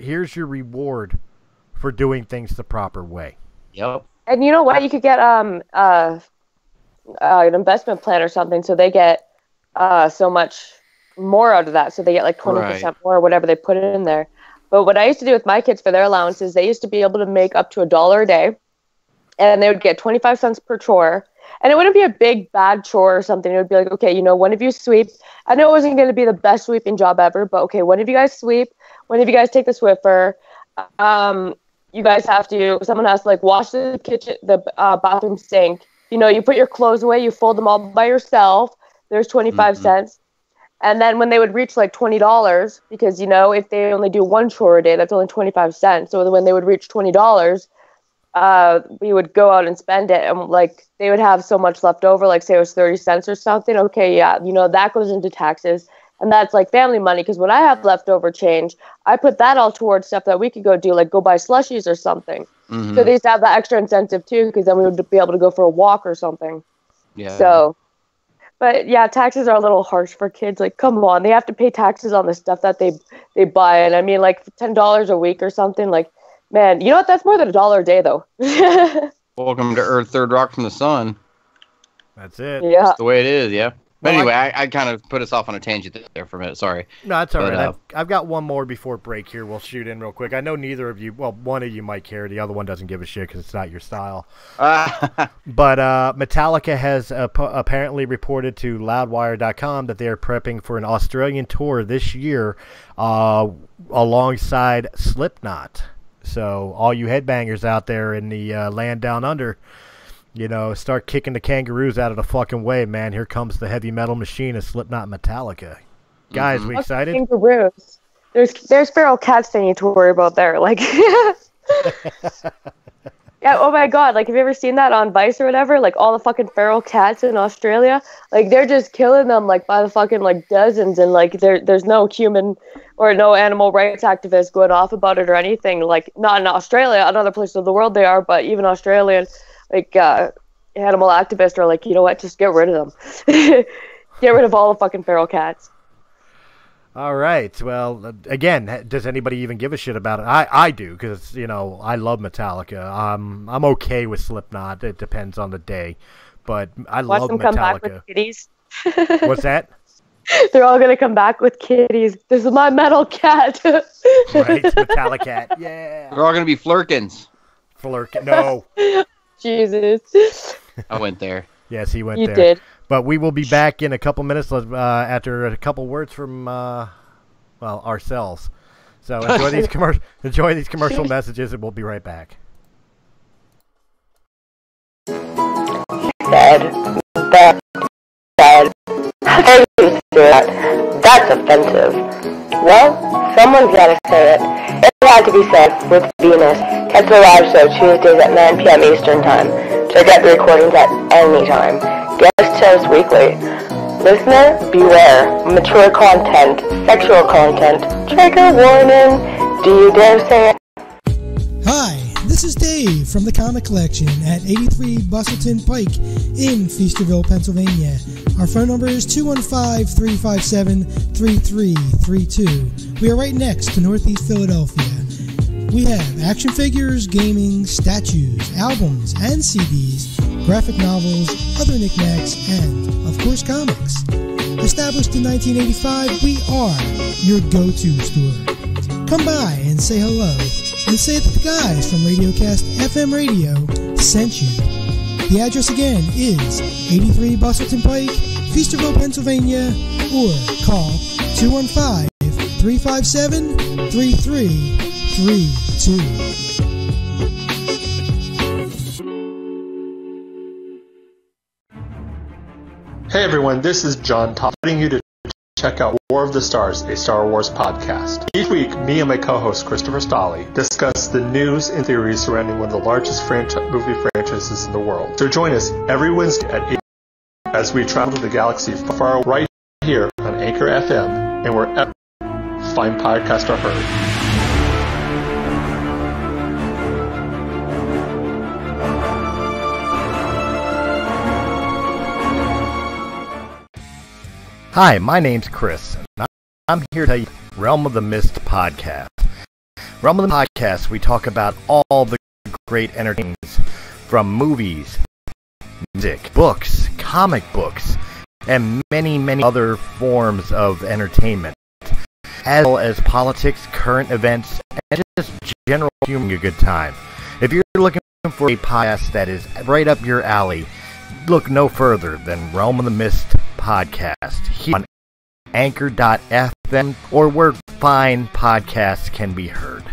reward for doing things the proper way. Yep. And you know what? You could get an investment plan or something, so they get so much more out of that. So they get like 20% more, or whatever they put in there. But what I used to do with my kids for their allowances, they used to be able to make up to $1 a day, and they would get 25 cents per chore. And it wouldn't be a big bad chore or something. It would be like, okay, you know, one of you sweep. I know it wasn't going to be the best sweeping job ever, but okay, one of you guys sweep, one of you guys take the Swiffer. You guys have to, someone has to like wash the kitchen, the bathroom sink. You know, you put your clothes away, you fold them all by yourself. There's 25 cents. And then when they would reach like $20, because, you know, if they only do one chore a day, that's only 25 cents. So when they would reach $20, we would go out and spend it. And like, they would have so much left over, like say it was 30 cents or something. Okay, yeah, you know, that goes into taxes. And that's like family money, because when I have leftover change, I put that all towards stuff that we could go do, like go buy slushies or something. Mhm. So they used to have that extra incentive too, because then we would be able to go for a walk or something. Yeah. So, but yeah, taxes are a little harsh for kids. Like, come on, they have to pay taxes on the stuff that they buy. And I mean, like $10 a week or something. Like, man, you know what? That's more than $1 a day, though. Welcome to Earth, third rock from the sun. That's it. Yeah. That's the way it is, yeah. But Well, anyway, I kind of put us off on a tangent there for a minute. Sorry. No, it's all But, right. I've got one more before break here. We'll shoot in real quick. I know neither of you, well, one of you might care. The other one doesn't give a shit because it's not your style. But Metallica has apparently reported to Loudwire.com that they are prepping for an Australian tour this year alongside Slipknot. So all you headbangers out there in the land down under, you know, start kicking the kangaroos out of the fucking way, man. Here comes the heavy metal machine of Slipknot and Metallica. Guys, Mhm. we excited? Kangaroos. There's feral cats they need to worry about there. Like, yeah. Oh my God. Like, have you ever seen that on Vice or whatever? Like, all the fucking feral cats in Australia. Like, they're just killing them like by the fucking like dozens, and like there's no human or no animal rights activists going off about it or anything. Like, not in Australia, another place of the world they are, but even Australian like animal activists are like, you know what? Just get rid of them. Get rid of all the fucking feral cats. All right. Well, again, does anybody even give a shit about it? I do, because, I love Metallica. I'm okay with Slipknot. It depends on the day. But I Watch love them come back with Metallica. kitties. What's that? They're all gonna come back with kitties. This is my metal cat. Right? Metallica. Yeah. They're all going to be Flurkins. Flurk. No. Jesus. I went there. Yes, he went You there. did. But we will be back in a couple minutes after a couple words from, ourselves. So enjoy these commercial messages, and we'll be right back. Said, how dare you say that? That's offensive. Well, someone's gotta say it. It had to be said with Venus. Catch the live show Tuesdays at 9 p.m. Eastern Time. Check out the recordings at any time. Guest host weekly. Listener, beware. Mature content, sexual content, trigger warning. Do you dare say it? Hi, this is Dave from the Comic Collection at 83 Bustleton Pike in Feasterville, Pennsylvania. Our phone number is 215-357-3332. We are right next to Northeast Philadelphia. We have action figures, gaming, statues, albums, and CDs, graphic novels, other knickknacks, and, of course, comics. Established in 1985, we are your go-to store. Come by and say hello, and say that the guys from Radiocast FM Radio sent you. The address again is 83 Bustleton Pike, Feasterville, Pennsylvania, or call 215-357-3332. Hey everyone, this is John Todd, inviting you to check out War of the Stars, a Star Wars podcast. Each week, me and my co-host Christopher Stolle discuss the news and theories surrounding one of the largest movie franchises in the world. So join us every Wednesday at 8 as we travel to the galaxy far away, right here on Anchor FM and wherever fine podcasts are heard. Hi, my name's Chris, and I'm here to tell you Realm of the Mist podcast. Realm of the podcast, we talk about all the great entertainments from movies, music, books, comic books, and many, many other forms of entertainment, as well as politics, current events, and just general humor, a good time. If you're looking for a podcast that is right up your alley, look no further than Realm of the Mist podcast here on Anchor.fm or where fine podcasts can be heard.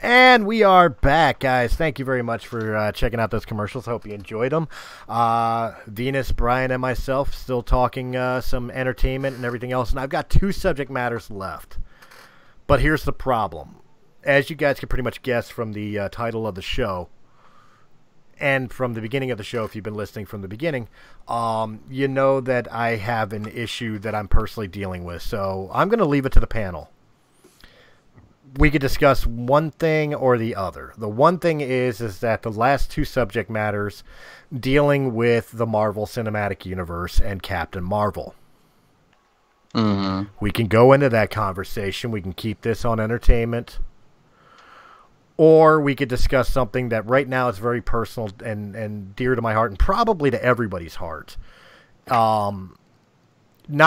And we are back, guys. Thank you very much for checking out those commercials. Hope you enjoyed them. Venus, Brian, and myself still talking some entertainment and everything else. And I've got two subject matters left. But here's the problem. As you guys can pretty much guess from the title of the show, and from the beginning of the show, if you've been listening from the beginning, you know that I have an issue that I'm personally dealing with. So I'm going to leave it to the panel. We could discuss one thing or the other. The one thing is that the last two subject matters dealing with the Marvel Cinematic Universe and Captain Marvel. Mm-hmm. We can go into that conversation. We can keep this on entertainment. Or we could discuss something that right now is very personal and dear to my heart and probably to everybody's heart. Not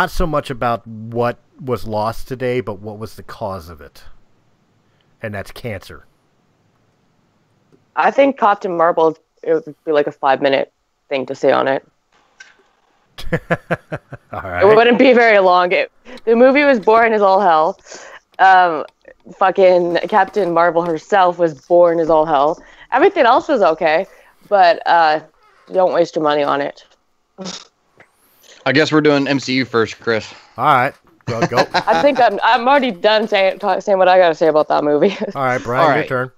so much about what was lost today, but what was the cause of it. And that's cancer. I think Captain Marvel, it would be like a 5-minute thing to say on it. All right. It wouldn't be very long. The movie was boring as all hell. Fucking Captain Marvel herself was boring as all hell. Everything else was okay. but don't waste your money on it. I guess we're doing MCU first, Chris. All right, go. I think I'm already done saying what I gotta say about that movie. All right, Brian, All your right. turn.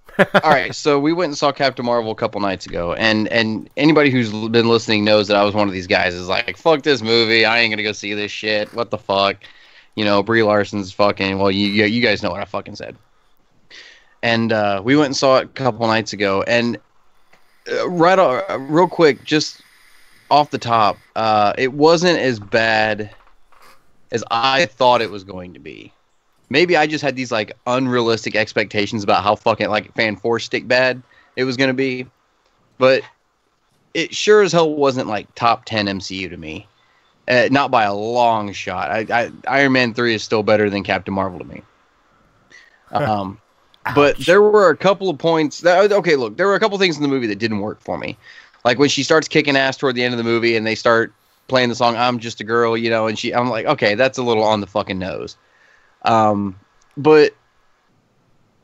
All right, so we went and saw Captain Marvel a couple nights ago, and anybody who's been listening knows that I was one of these guys is like, fuck this movie, I ain't gonna go see this shit. What the fuck, Brie Larson's fucking. Well, you guys know what I fucking said. And we went and saw it a couple nights ago, and real quick, just off the top, it wasn't as bad as I thought it was going to be. Maybe I just had these like unrealistic expectations about how fucking like fan-stick bad it was going to be, but it sure as hell wasn't like top 10 MCU to me, not by a long shot. Iron Man 3 is still better than Captain Marvel to me. But there were a couple of points there were a couple things in the movie that didn't work for me, like when she starts kicking ass toward the end of the movie and they start playing the song "I'm Just a Girl," and I'm like, okay, that's a little on the fucking nose. But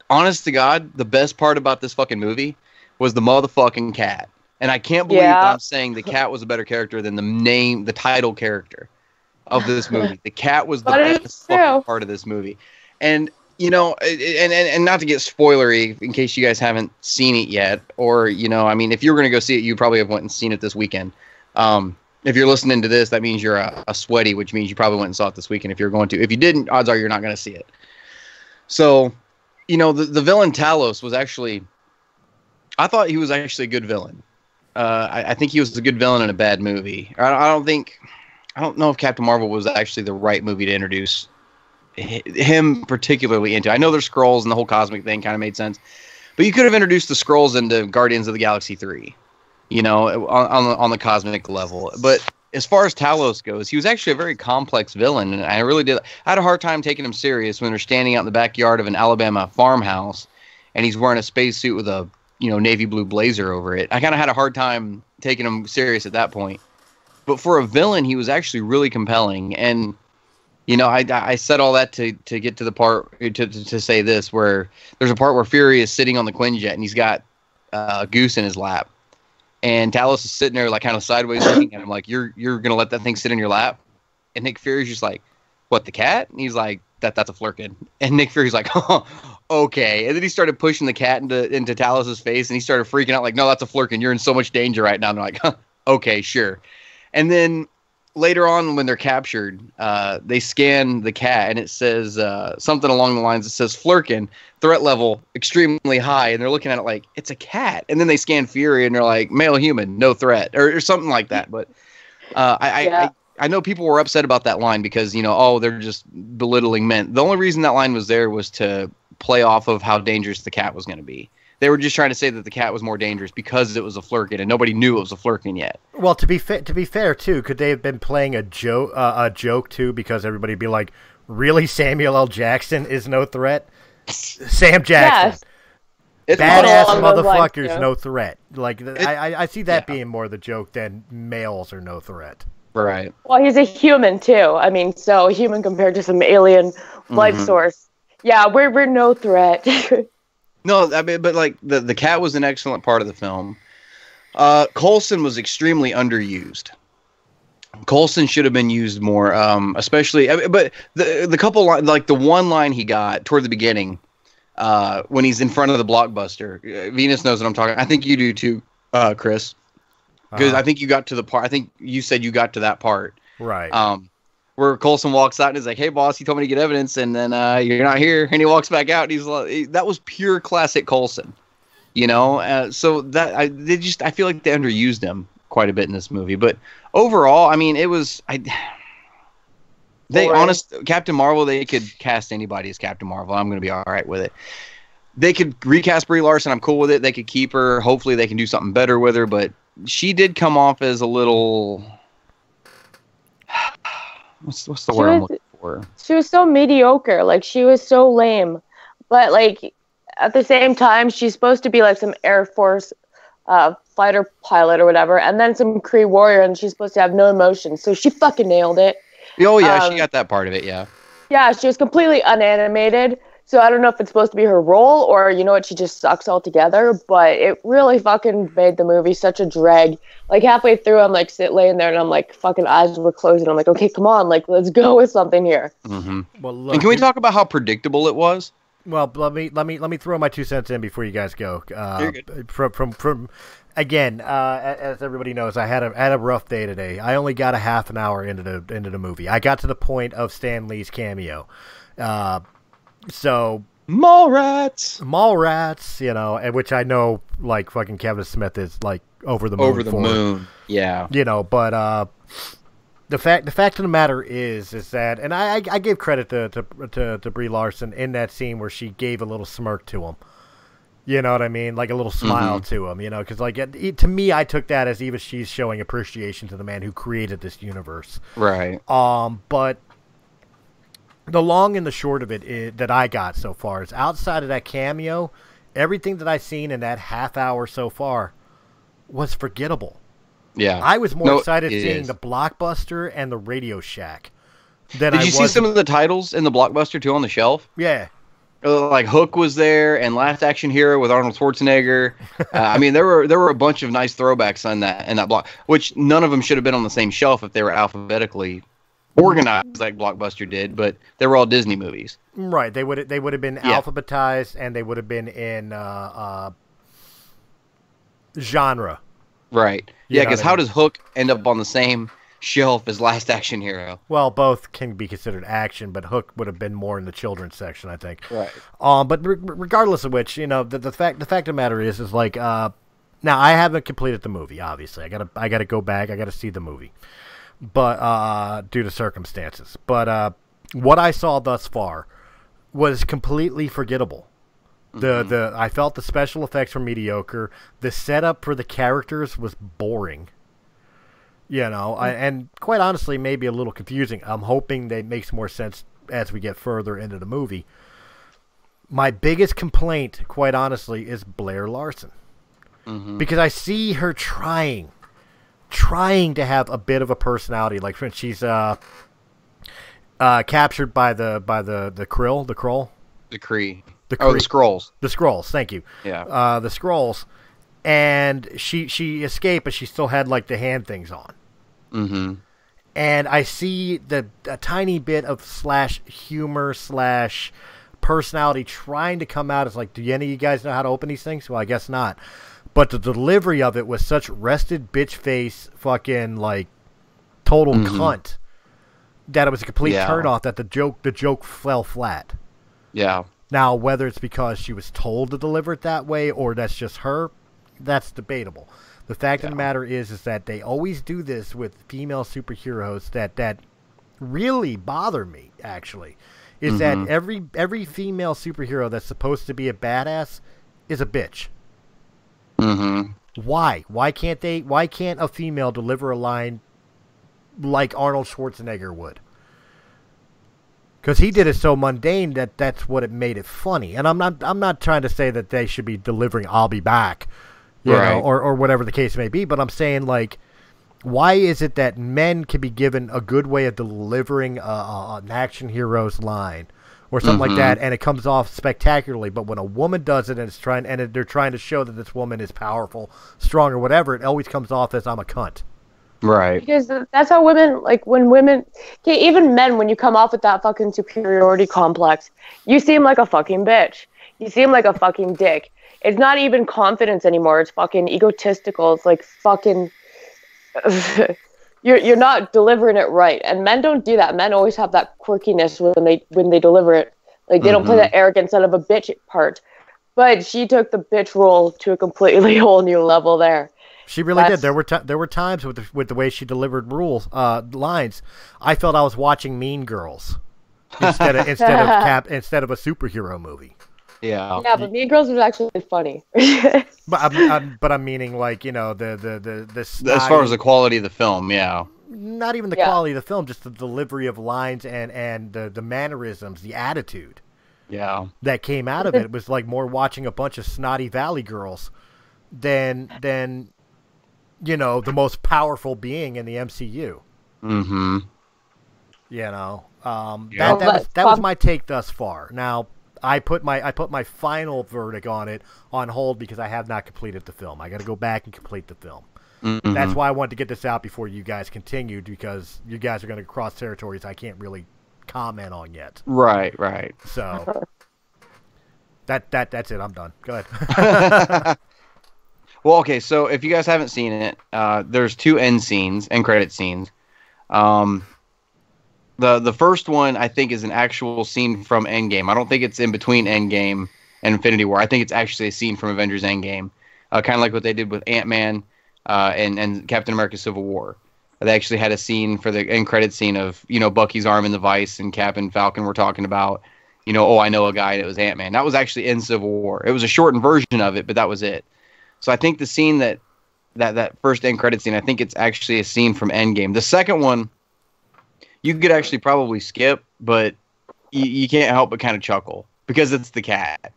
honest to God, the best part about this fucking movie was the motherfucking cat. And I can't believe that I'm saying the cat was a better character than the title character of this movie. The cat was the best fucking part of this movie. And, and not to get spoilery in case you guys haven't seen it yet, or, if you were going to go see it, you probably have went and seen it this weekend. If you're listening to this, that means you're a sweaty, which means you probably went and saw it this weekend if you're going to. If you didn't, odds are you're not going to see it. So, the villain Talos was actually... I thought he was actually a good villain. I think he was a good villain in a bad movie. I don't know if Captain Marvel was actually the right movie to introduce him particularly into. I know there's Skrulls and the whole cosmic thing kind of made sense. But you could have introduced the Skrulls into Guardians of the Galaxy 3. On the cosmic level. But as far as Talos goes, he was actually a very complex villain, and I had a hard time taking him serious when they're standing out in the backyard of an Alabama farmhouse, and he's wearing a spacesuit with a navy blue blazer over it. I kind of had a hard time taking him serious at that point. But for a villain, he was actually really compelling, and I said all that to get to the part to say this, where there's a part where Fury is sitting on the Quinjet and he's got Goose in his lap. And Talos is sitting there, like, kind of sideways looking at him, like, you're gonna let that thing sit in your lap? And Nick Fury's just like, what, the cat? And he's like, that's a Flurkin. And Nick Fury's like, oh, okay. And then he started pushing the cat into Talos's face, and he started freaking out, like, no, that's a Flurkin. You're in so much danger right now. And they're like, huh, okay, sure. And then later on, when they're captured, they scan the cat, and it says something along the lines. It says Flurkin, threat level extremely high, and they're looking at it like it's a cat. And then they scan Fury, and they're like, male human, no threat, or something like that. But I know people were upset about that line because they're just belittling men. The only reason that line was there was to play off of how dangerous the cat was going to be. They were just trying to say that the cat was more dangerous because it was a Flurkin, and nobody knew it was a Flurkin yet. Well, to be fair too, could they have been playing a joke too? Because everybody'd be like, "Really, Samuel L. Jackson is no threat? Sam Jackson, It's badass along those lines, motherfuckers, yeah. no threat." Like I see that being more the joke than males are no threat. Right. Well, he's a human too. I mean, so a human compared to some alien life source. Yeah, we're no threat. No, I mean, but like the cat was an excellent part of the film. Coulson was extremely underused. Coulson should have been used more, especially. But the couple like the one line he got toward the beginning, when he's in front of the blockbuster. Venus knows what I'm talking. I think you do too, Chris, because I think you got to the part. I think you said you got to that part, Right. where Coulson walks out and is like, "Hey, boss, he told me to get evidence, and then you're not here." And he walks back out, and he's like, "That was pure classic Coulson," So that I feel like they underused him quite a bit in this movie. But overall, I mean, it was Captain Marvel. They could cast anybody as Captain Marvel. I'm going to be all right with it. They could recast Brie Larson. I'm cool with it. They could keep her. Hopefully, they can do something better with her. But she did come off as a little. What's the word I'm looking for? She was so mediocre. Like, she was so lame. But, like, at the same time, she's supposed to be, like, some Air Force fighter pilot or whatever, and then some Kree warrior, and she's supposed to have no emotion. So she fucking nailed it. Oh, yeah, she got that part of it, yeah. Yeah, she was completely unanimated. So I don't know if it's supposed to be her role or, you know what, she just sucks altogether. But it really fucking made the movie such a drag. Like halfway through, I'm like laying there and I'm like, fucking eyes were closed. And I'm like, okay, come on, like let's go with something here. Well, look, And can we talk about how predictable it was? Well, let me throw my 2 cents in before you guys go. You're good. From again, as everybody knows, I had a rough day today. I only got a half an hour into the movie. I got to the point of Stan Lee's cameo. So Mallrats, you know, and which I know, like fucking Kevin Smith is like over the moon. Yeah. You know, but the fact of the matter is that, and I give credit to Brie Larson in that scene where she gave a little smirk to him. You know what I mean? Like a little smile to him, you know, because like to me, I took that as even she's showing appreciation to the man who created this universe. Right. But the long and the short of it is, that I got so far is outside of that cameo, everything that I've seen in that half hour so far was forgettable. Yeah. I was more excited it seeing is. the Blockbuster and the Radio Shack. Than Did I you see was- some of the titles in the Blockbuster too on the shelf? Yeah. Like Hook was there, and Last Action Hero with Arnold Schwarzenegger. I mean, there were a bunch of nice throwbacks on that in that block, which none of them should have been on the same shelf if they were alphabetically organized like Blockbuster did. But they were all Disney movies. Right. They would have been alphabetized, and they would have been in genre. Right. You Yeah, know because what I how mean? does Hook end up on the same shelf as Last Action Hero? Well, both can be considered action, but Hook would have been more in the children's section, I think. Right. But regardless of which, you know, the fact of the matter is like now I haven't completed the movie. Obviously, I gotta go back. I gotta see the movie, but due to circumstances. But what I saw thus far was completely forgettable. I felt the special effects were mediocre. The setup for the characters was boring. You know, and quite honestly, maybe a little confusing. I'm hoping that makes more sense as we get further into the movie. My biggest complaint, quite honestly, is Blair Larson. Because I see her trying to have a bit of a personality. Like, for instance, she's captured by the Krill, the Kroll? The Kree. The Oh, Kree. the Scrolls. The Skrulls, thank you. Yeah. The Skrulls. And she escaped, but she still had, like, the hand things on. Mm-hmm. And I see a tiny bit of /humor / personality trying to come out as like, do any of you guys know how to open these things? Well, I guess not. But the delivery of it was such rested bitch face fucking like total cunt that it was a complete turn off that the joke fell flat. Yeah. Now, whether it's because she was told to deliver it that way or that's just her, that's debatable. The fact of the matter is that they always do this with female superheroes that really bother me, actually. Is that every female superhero that's supposed to be a badass is a bitch. Mm-hmm. Why? Why can't a female deliver a line like Arnold Schwarzenegger would? Because he did it so mundane that's what it made it funny. And I'm not trying to say that they should be delivering "I'll be back," you know, or whatever the case may be. But I'm saying, like, why is it that men can be given a good way of delivering an action hero's line or something like that, and it comes off spectacularly, but when a woman does it and they're trying to show that this woman is powerful, strong, or whatever, it always comes off as I'm a cunt. Right. Because that's how women, like when women, okay, even men, when you come off with that fucking superiority complex, you seem like a fucking bitch. You seem like a fucking dick. It's not even confidence anymore. It's fucking egotistical. It's like fucking, you're not delivering it right. And men don't do that. Men always have that quirkiness when they deliver it. Like they don't play that arrogant son of a bitch part. But she took the bitch role to a completely whole new level there. She really did. There were times with the way she delivered lines. I felt I was watching Mean Girls instead of a superhero movie. Yeah. Yeah, but Mean Girls was actually funny. But I'm meaning, like, you know, the snotty, As far as the quality of the film, yeah. not even the quality of the film, just the delivery of lines and the mannerisms, the attitude. Yeah. That came out of it. It was like more watching a bunch of snotty Valley girls than you know, the most powerful being in the MCU. Mm-hmm. You know, Yeah. that was my take thus far. Now, I put my final verdict on it on hold because I have not completed the film. I got to go back and complete the film. Mm-hmm. That's why I wanted to get this out before you guys continued, because you guys are going to cross territories I can't really comment on yet. Right. So that's it. I'm done. Go ahead. Well, okay. So if you guys haven't seen it, there's 2 end credit scenes. The first one I think is an actual scene from Endgame. I don't think it's in between Endgame and Infinity War. I think it's actually a scene from Avengers Endgame, kind of like what they did with Ant-Man and Captain America: Civil War. They actually had a scene for the end credit scene of Bucky's arm in the vice, and Cap and Falcon were talking about I know a guy, and it was Ant-Man. That was actually in Civil War. It was a shortened version of it, but that was it. So I think the scene that first end credit scene, I think it's actually a scene from Endgame. The second one, you could actually probably skip, but you can't help but kind of chuckle because it's the cat,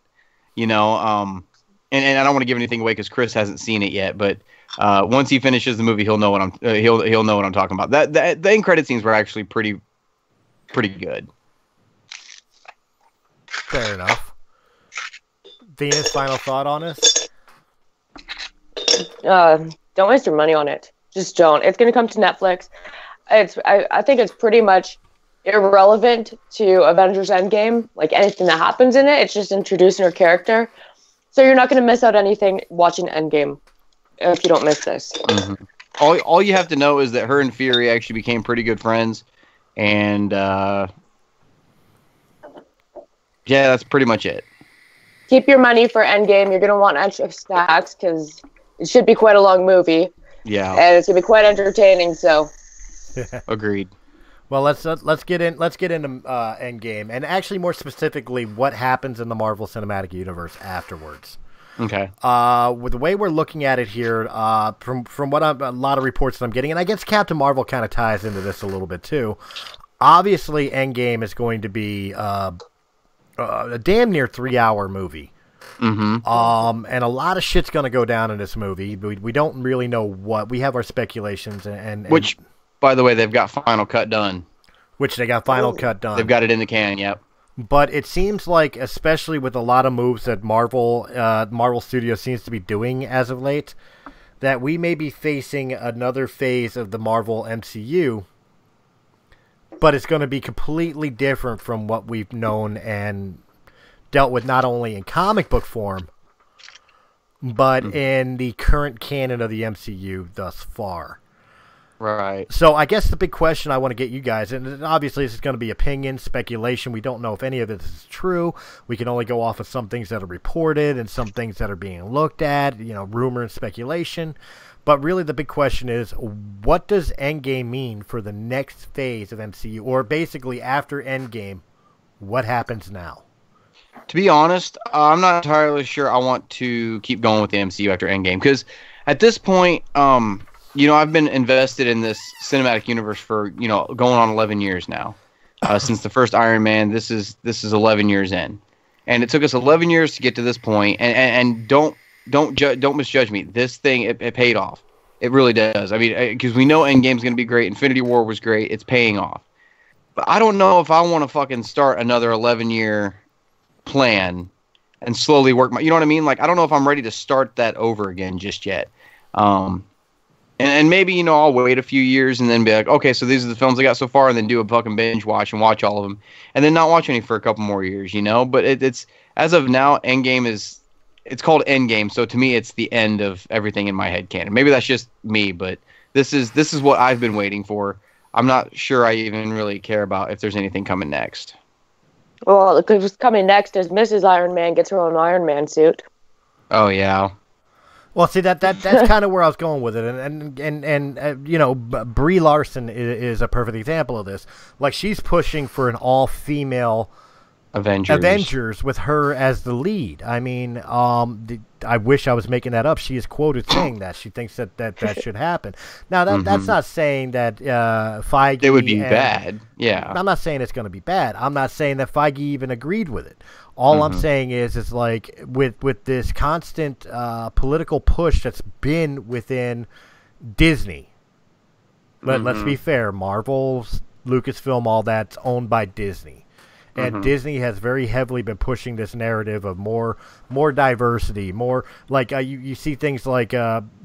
And I don't want to give anything away because Chris hasn't seen it yet, but once he finishes the movie, he'll know what he'll know what I'm talking about. The end credit scenes were actually pretty good. Fair enough. Venus, final thought on this? Don't waste your money on it. Just don't. It's going to come to Netflix. I think it's pretty much irrelevant to Avengers Endgame. Like anything that happens in it, it's just introducing her character. So you're not going to miss out anything watching Endgame if you don't miss this. Mm-hmm. All you have to know is that her and Fury actually became pretty good friends, and yeah, that's pretty much it. Keep your money for Endgame. You're going to want extra snacks because it should be quite a long movie. Yeah, and it's going to be quite entertaining. So, agreed. Well, let's get into Endgame, and actually more specifically, what happens in the Marvel Cinematic Universe afterwards. Okay. With the way we're looking at it here, from what a lot of reports that I'm getting, and I guess Captain Marvel kind of ties into this a little bit too. Obviously, Endgame is going to be a damn near 3-hour movie. Mm-hmm. And a lot of shit's going to go down in this movie. We don't really know what. We have our speculations, and which, by the way, they've got Final Cut done. Which they got Final Cut done. They've got it in the can. Yep. But it seems like, especially with a lot of moves that Marvel Studios seems to be doing as of late, that we may be facing another phase of the Marvel MCU, but it's going to be completely different from what we've known and dealt with not only in comic book form, but in the current canon of the MCU thus far. Right. So I guess the big question I want to get you guys, and obviously this is going to be opinion, speculation. We don't know if any of this is true. We can only go off of some things that are reported and some things that are being looked at, rumor and speculation. But really the big question is, what does Endgame mean for the next phase of MCU? Or basically after Endgame, what happens now? To be honest, I'm not entirely sure I want to keep going with the MCU after Endgame. Because at this point, I've been invested in this cinematic universe for, going on 11 years now. Since the first Iron Man, this is 11 years in. And it took us 11 years to get to this point. And don't misjudge me. This thing, it paid off. It really does. I mean, because we know Endgame's going to be great. Infinity War was great. It's paying off. But I don't know if I want to fucking start another 11-year plan and slowly work you know what I mean? Like, I don't know if I'm ready to start that over again just yet. And maybe, I'll wait a few years and then be like, okay, so these are the films I got so far, and then do a fucking binge watch and watch all of them, and then not watch any for a couple more years, But it's as of now, Endgame it's called Endgame, so to me, it's the end of everything in my head canon. Maybe that's just me, but this is what I've been waiting for. I'm not sure I even really care about if there's anything coming next. Well, what's coming next is Mrs. Iron Man gets her own Iron Man suit. Oh yeah. Well, see that's kind of where I was going with it, and Brie Larson is a perfect example of this. Like, she's pushing for an all-female Avengers with her as the lead. I mean, I wish I was making that up. She is quoted saying that she thinks that should happen. Now that's not saying that Feige. It would be bad. Yeah. I'm not saying it's going to be bad. I'm not saying that Feige even agreed with it. All I'm saying is like with this constant political push that's been within Disney. Let's be fair. Marvel, Lucasfilm, all that's owned by Disney. And Disney has very heavily been pushing this narrative of more diversity, more like you see things like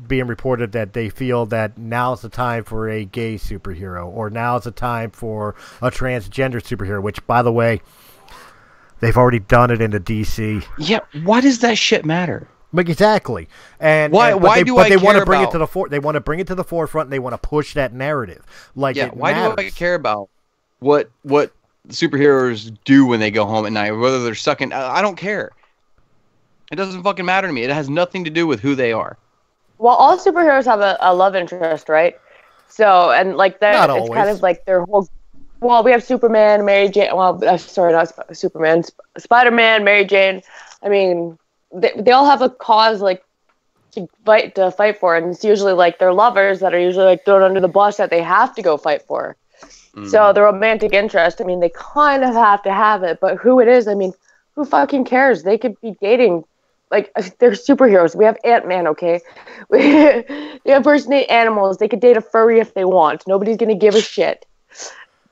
being reported that they feel that now's the time for a gay superhero, or now's the time for a transgender superhero, which, by the way, they've already done it in the DC. Yeah, why does that shit matter? Exactly, and why do I they want to care bring it about- to the they want to bring it to the forefront. And they want to push that narrative. Like, Yeah, it why do I matters. care about what superheroes do when they go home at night, whether they're sucking? I don't care. It doesn't fucking matter to me. It has nothing to do with who they are. Well, all superheroes have a love interest, right? So, and like that, Not it's kind always. of like their whole. Well, we have Superman, Mary Jane. Well, sorry, not Superman. Spider-Man, Mary Jane. I mean, they all have a cause like to fight for, and it's usually like their lovers that are usually like thrown under the bus that they have to go fight for. So the romantic interest, I mean, they kind of have to have it, but who it is, I mean, who fucking cares? They could be dating, like, they're superheroes. We have Ant-Man, okay? They impersonate animals. They could date a furry if they want. Nobody's gonna give a shit.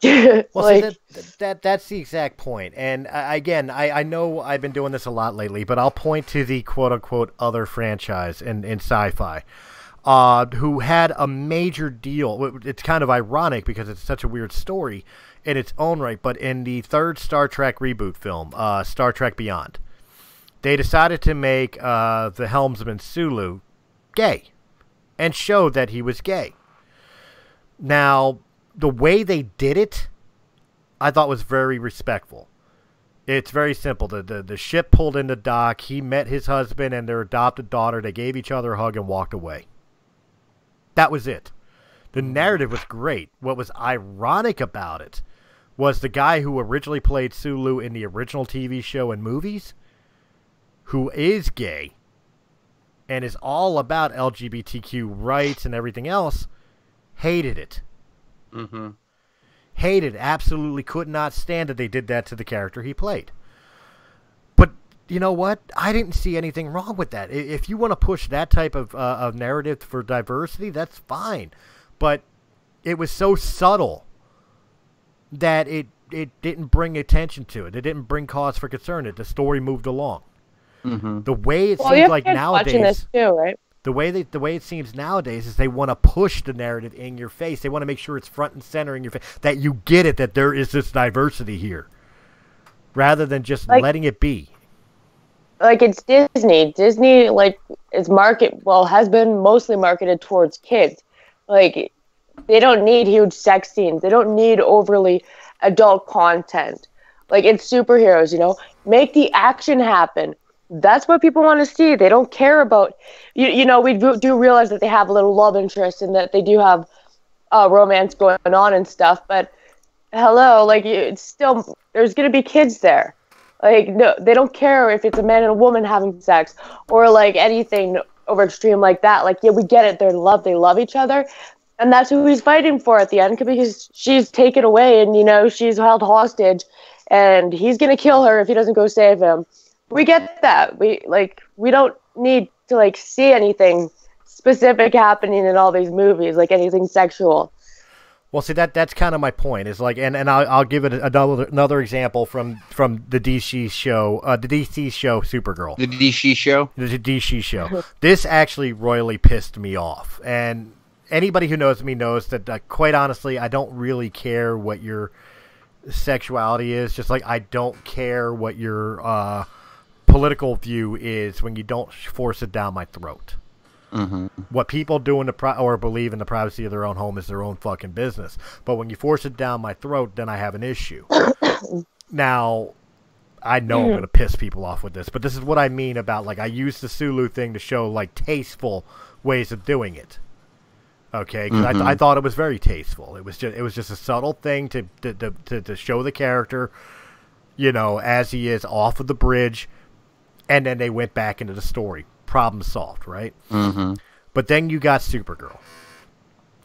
Well, Like, see, that's the exact point. And again, I know I've been doing this a lot lately, but I'll point to the quote-unquote other franchise in sci-fi, who had a major deal. It's kind of ironic because it's such a weird story in its own right, but in the third Star Trek reboot film, Star Trek Beyond, they decided to make the helmsman Sulu gay and show that he was gay. Now, the way they did it, I thought was very respectful. It's very simple. The ship pulled into dock. He met his husband and their adopted daughter. They gave each other a hug and walked away. That was it. The narrative was great. What was ironic about it was the guy who originally played Sulu in the original TV show and movies, who is gay and is all about LGBTQ rights and everything else, hated it. Mm-hmm. Hated, absolutely could not stand that they did that to the character he played. But you know what? I didn't see anything wrong with that. If you want to push that type of narrative for diversity, that's fine. But it was so subtle that it didn't bring attention to it. It didn't bring cause for concern. The story moved along. Mm-hmm. The way it well, you seems have like kids watching nowadays, this too, right? the way it seems nowadays is they want to push the narrative in your face. They want to make sure it's front and center in your face, that you get it, that there is this diversity here, rather than just Like- letting it be. Like, it's Disney. Disney, like, has been mostly marketed towards kids. Like, they don't need huge sex scenes. They don't need overly adult content. Like, it's superheroes, you know? Make the action happen. That's what people want to see. They don't care about, you know, we do realize that they have a little love interest and that they do have romance going on and stuff, but hello, like, it's still, there's going to be kids there. Like, no, they don't care if it's a man and a woman having sex or like anything over extreme like that. Like, yeah, we get it. They're in love. They love each other. And that's who he's fighting for at the end, because she's taken away and, you know, she's held hostage and he's going to kill her if he doesn't go save him. We get that. We don't need to like see anything specific happening in all these movies, like anything sexual. Well, see, that's kind of my point. Is like, and I'll give it another example from the DC show, Supergirl. The DC show. The DC show. This actually royally pissed me off, and anybody who knows me knows that, quite honestly, I don't really care what your sexuality is. Just like I don't care what your political view is when you don't force it down my throat. Mm-hmm. What people do or believe in the privacy of their own home is their own fucking business. But when you force it down my throat, then I have an issue. Now, I know I'm going to piss people off with this, but this is what I mean about, like, I use the Sulu thing to show, like, tasteful ways of doing it. Okay, because I thought it was very tasteful. It was just a subtle thing to show the character, you know, as he is off of the bridge, and then they went back into the story. Problem solved, right? Mm-hmm. But then you got Supergirl.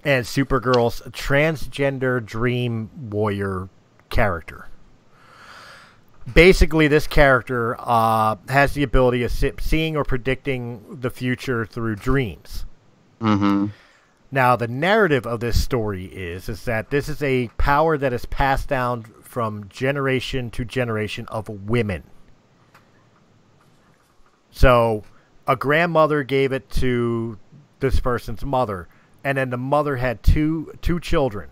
And Supergirl's transgender dream warrior character. Basically, this character has the ability of seeing or predicting the future through dreams. Mm-hmm. Now, the narrative of this story is that this is a power that is passed down from generation to generation of women. So a grandmother gave it to this person's mother, and then the mother had two children,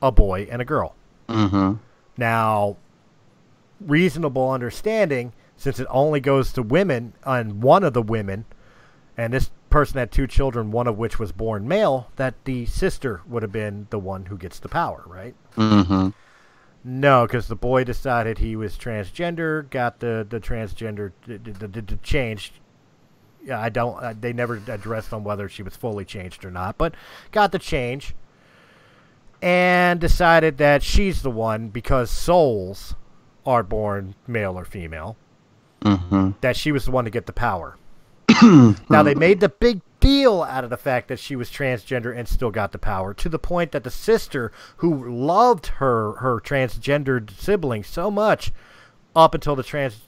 a boy and a girl. Mm-hmm. Now, reasonable understanding, since it only goes to women, and one of the women, and this person had two children, one of which was born male, that the sister would have been the one who gets the power, right? Mm-hmm. No, because the boy decided he was transgender, got the transgender changed. Yeah, they never addressed on whether she was fully changed or not, but got the change and decided that she's the one, because souls are born male or female, that she was the one to get the power. Now, they made the big deal out of the fact that she was transgender and still got the power, to the point that the sister, who loved her transgendered sibling so much, up until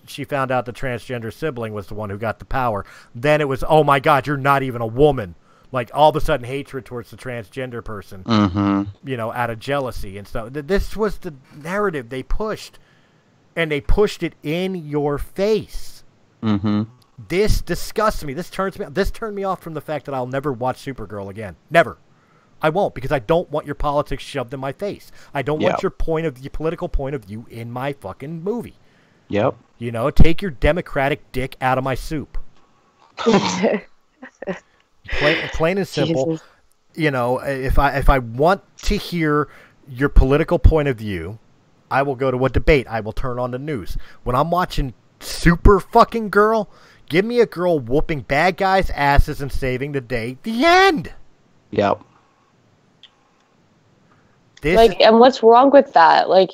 she found out the transgender sibling was the one who got the power, then it was, oh my God, you're not even a woman. Like, all of a sudden, hatred towards the transgender person, out of jealousy and stuff. This was the narrative they pushed, and they pushed it in your face. Mm-hmm. This disgusts me. This turned me off from the fact that I'll never watch Supergirl again. Never. I won't, because I don't want your politics shoved in my face. I don't want your political point of view in my fucking movie. Yep. Take your Democratic dick out of my soup. Plain and simple. Jesus. If I want to hear your political point of view, I will go to a debate. I will turn on the news. When I'm watching Super fucking Girl, give me a girl whooping bad guys' asses and saving the day. The end. Yep. And what's wrong with that? Like,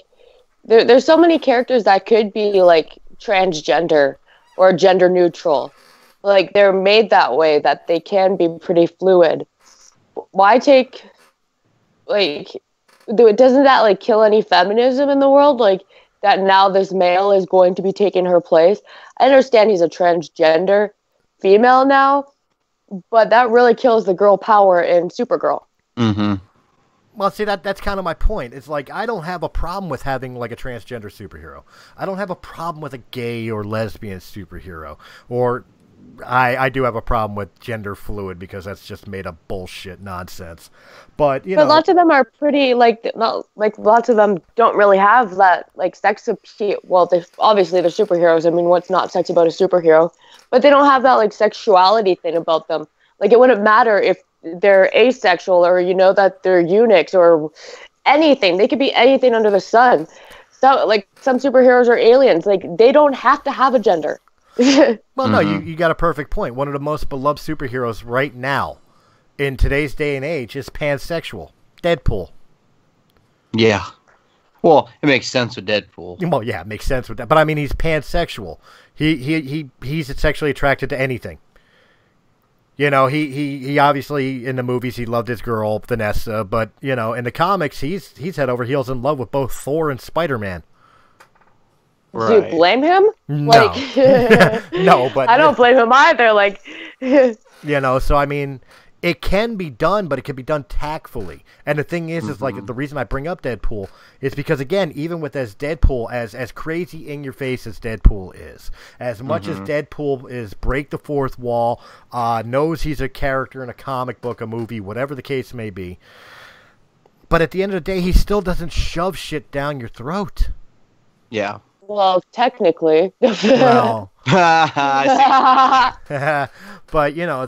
there's so many characters that could be like transgender or gender neutral. Like, they're made that way that they can be pretty fluid. Why take, doesn't that like kill any feminism in the world? Like, that now this male is going to be taking her place. I understand he's a transgender female now, but that really kills the girl power in Supergirl. Mm-hmm. Well, see, that's kind of my point. It's like, I don't have a problem with having like a transgender superhero. I don't have a problem with a gay or lesbian superhero. Or I do have a problem with gender fluid, because that's just made up bullshit nonsense. But lots of them are pretty lots of them don't really have that like sex appeal. Well, obviously they're superheroes. I mean, what's not sex about a superhero? But they don't have that like sexuality thing about them. Like, it wouldn't matter if they're asexual or that they're eunuchs or anything. They could be anything under the sun. So like, some superheroes are aliens. Like, they don't have to have a gender. Well, no, you got a perfect point. One of the most beloved superheroes right now, in today's day and age, is pansexual. Deadpool. Yeah. Well, it makes sense with Deadpool. Well, yeah, it makes sense with that. But I mean, he's pansexual. He's sexually attracted to anything. He obviously, in the movies, he loved his girl, Vanessa. But, in the comics, he's head over heels in love with both Thor and Spider-Man. Right. Do you blame him? No. No, but I don't blame him either. Like, so I mean, it can be done, but it can be done tactfully. And the thing is like, the reason I bring up Deadpool is because, again, even with Deadpool, as crazy in your face as Deadpool is, as much as Deadpool is break the fourth wall, knows he's a character in a comic book, a movie, whatever the case may be, but at the end of the day, he still doesn't shove shit down your throat. Yeah. Well, technically. Well, but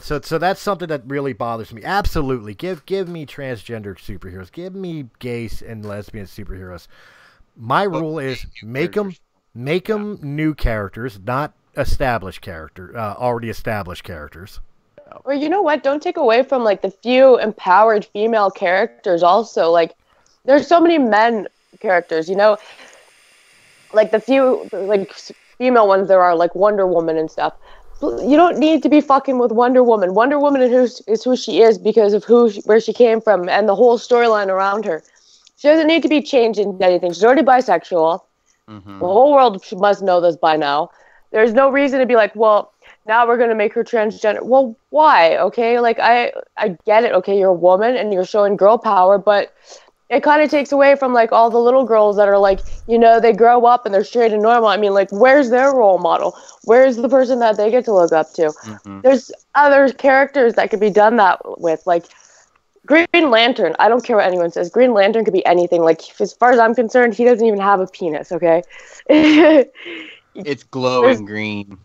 so that's something that really bothers me. Absolutely, give me transgender superheroes. Give me gay and lesbian superheroes. My rule is make them new characters, not already established characters. Or you know what? Don't take away from like the few empowered female characters. Also, like, there's so many men characters. Like the few like female ones there are, like Wonder Woman and stuff. You don't need to be fucking with Wonder Woman. Wonder Woman is who she is because of where she came from and the whole storyline around her. She doesn't need to be changed into anything. She's already bisexual. The whole world must know this by now. There's no reason to be like, well, now we're going to make her transgender. Well, why? Okay, like, I get it. Okay, you're a woman and you're showing girl power, but it kind of takes away from like all the little girls that are like, you know, they grow up and they're straight and normal. I mean, like, where's their role model? Where's the person that they get to look up to? There's other characters that could be done that with, like Green Lantern. I don't care what anyone says. Green Lantern could be anything. Like, as far as I'm concerned, he doesn't even have a penis. Okay. It's glowing green.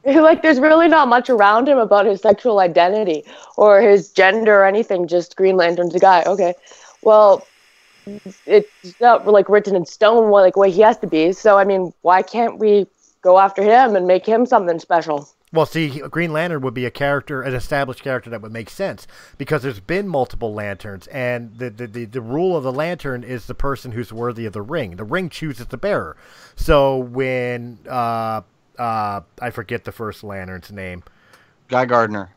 Like, there's really not much around him about his sexual identity or his gender or anything. Just Green Lantern's a guy. Okay. Well, it's not like written in stone what like way he has to be. So I mean, why can't we go after him and make him something special? Well, see, Green Lantern would be a character, an established character that would make sense because there's been multiple lanterns, and the rule of the lantern is the person who's worthy of the ring. The ring chooses the bearer. So when I forget the first lantern's name, Guy Gardner.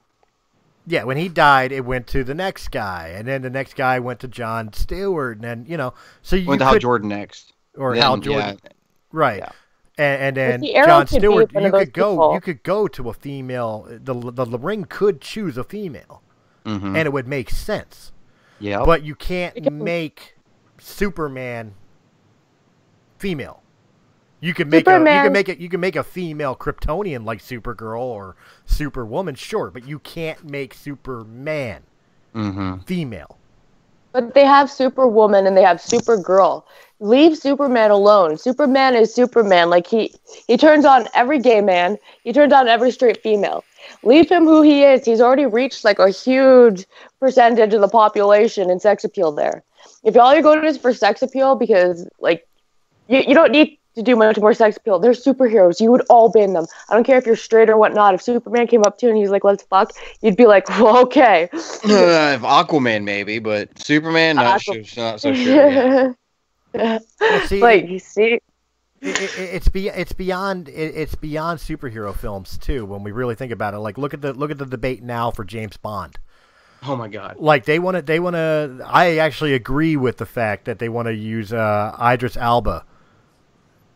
Yeah, when he died, it went to the next guy, and then the next guy went to John Stewart, and then, you know, so you went to Hal Jordan next, or then, Hal Jordan, yeah. right? Yeah. And then the Arrow John could be Stewart, one of those people. you could go to a female. The ring could choose a female, Mm-hmm. and it would make sense. Yeah, But you can't make Superman female. You can make you can make a female Kryptonian like Supergirl or Superwoman, sure, but you can't make Superman female. But they have Superwoman and they have Supergirl. Leave Superman alone. Superman is Superman. Like he turns on every gay man. He turns on every straight female. Leave him who he is. He's already reached like a huge percentage of the population in sex appeal there. If all you're going is for sex appeal because like you don't need to do much more sex appeal. They're superheroes. You would all ban them. I don't care if you're straight or whatnot. If Superman came up to you and he's like, let's fuck, you'd be like, well, okay. If Aquaman maybe, but Superman not so sure. Yeah. Well, see, Like, you see, it's beyond superhero films too. When we really think about it, like look at the debate now for James Bond. Oh my God! Like they want to. I actually agree with the fact that they want to use Idris Elba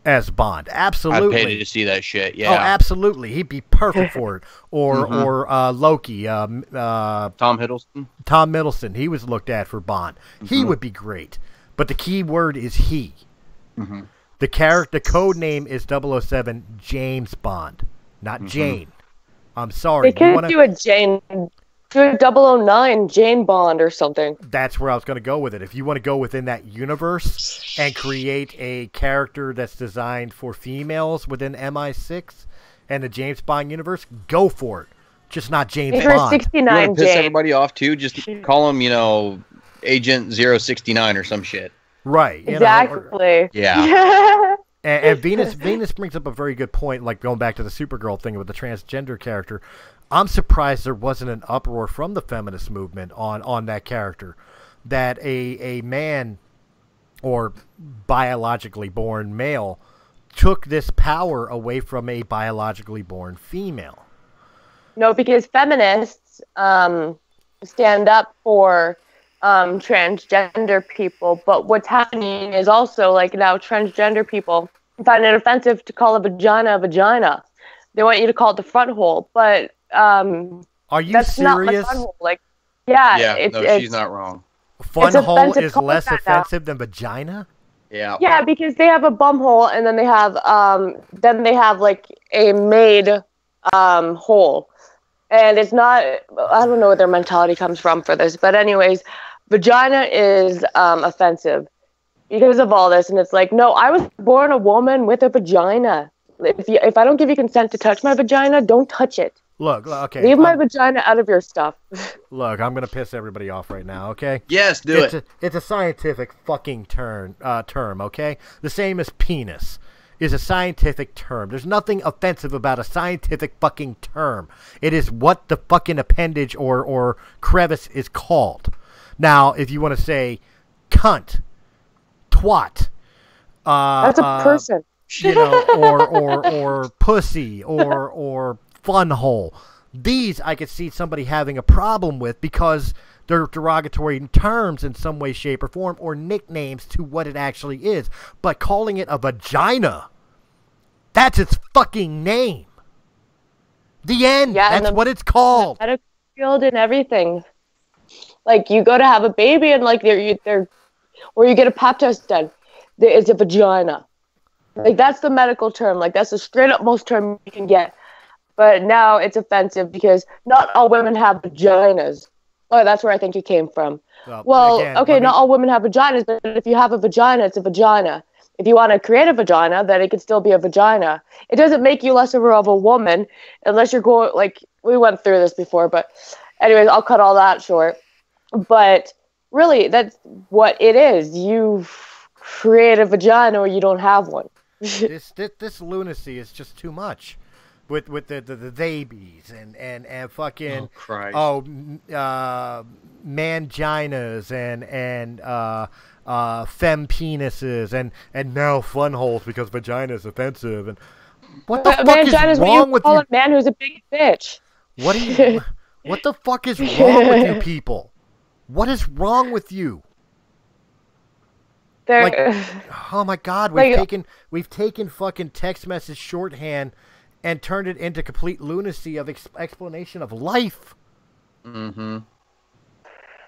as Bond. Absolutely, I'd pay to see that shit. Yeah. Oh, absolutely. He'd be perfect for it. Or Loki. Tom Hiddleston. Tom Middleton. He was looked at for Bond. He would be great. But the key word is he. The code name is 007 James Bond, not Jane. I'm sorry. they could do a Jane, do a 009 Jane Bond or something. That's where I was going to go with it. If you want to go within that universe and create a character that's designed for females within MI6 and the James Bond universe, go for it. Just not James If you're Bond. 69 Piss Jane. everybody off too. Just call him, Agent 069 or some shit. Right. you know, Exactly. Yeah. and Venus brings up a very good point, like going back to the Supergirl thing with the transgender character. I'm surprised there wasn't an uproar from the feminist movement on that character, that a man or biologically born male took this power away from a biologically born female. No, because feminists stand up for transgender people, but what's happening is also like now transgender people find it offensive to call a vagina a vagina. They want you to call it the front hole, but are you that's not my serious? front hole. Like, yeah, she's not wrong. Fun it's hole offensive is to call less it that now. offensive than vagina? Yeah. Yeah, because they have a bum hole and then they have like a made hole. And it's not, I don't know where their mentality comes from for this, but anyways, vagina is offensive because of all this. And it's like, no, I was born a woman with a vagina. If I don't give you consent to touch my vagina, don't touch it. Look, okay. Leave my vagina out of your stuff. Look, I'm going to piss everybody off right now, okay? Yes, do it. It's a scientific fucking term, okay? The same as penis is a scientific term. There's nothing offensive about a scientific fucking term. It is what the fucking appendage or crevice is called. Now, if you want to say cunt, twat, That's a person. or pussy, or fun hole. These I could see somebody having a problem with because they're derogatory terms in some way, shape, or form, or nicknames to what it actually is. But calling it a vagina, that's its fucking name. The end. Yeah, that's what it's called. Medical field and everything. Like, you go to have a baby and like they're or you get a pap test done, it's a vagina. Like, that's the medical term. Like, that's the straight up most term you can get. But now it's offensive because not all women have vaginas. Oh, that's where I think it came from. Well, again, okay, not all women have vaginas, but if you have a vagina, it's a vagina. If you want to create a vagina, then it could still be a vagina. It doesn't make you less of a woman unless you're going, like, we went through this before, but anyways, I'll cut all that short. But really, that's what it is. You create a vagina or you don't have one. This lunacy is just too much. With the babies and fucking manginas and fem penises and now fun holes because vagina is offensive and what the fuck is wrong with you? A man who's a big bitch. What the fuck is wrong with you people? What is wrong with you? Like, oh my God, we've taken fucking text message shorthand and turned it into complete lunacy of explanation of life. Mm-hmm.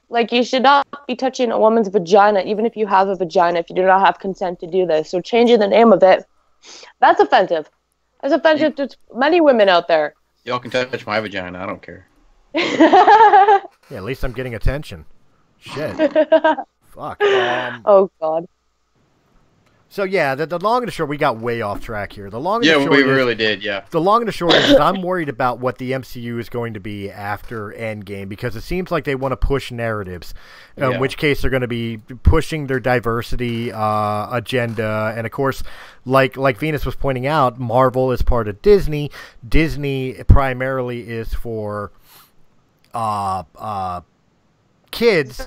Like, you should not be touching a woman's vagina, even if you have a vagina, if you do not have consent to do this. So changing the name of it, that's offensive. That's offensive to many women out there. Y'all can touch my vagina. I don't care. Yeah, at least I'm getting attention. Shit. Fuck. Oh, God. So yeah, the long and the short, we got way off track here. The long and Yeah, the short we is, really did, yeah. The long and the short is I'm worried about what the MCU is going to be after Endgame because it seems like they want to push narratives, in which case they're going to be pushing their diversity agenda. And of course, like Venus was pointing out, Marvel is part of Disney. Disney primarily is for kids.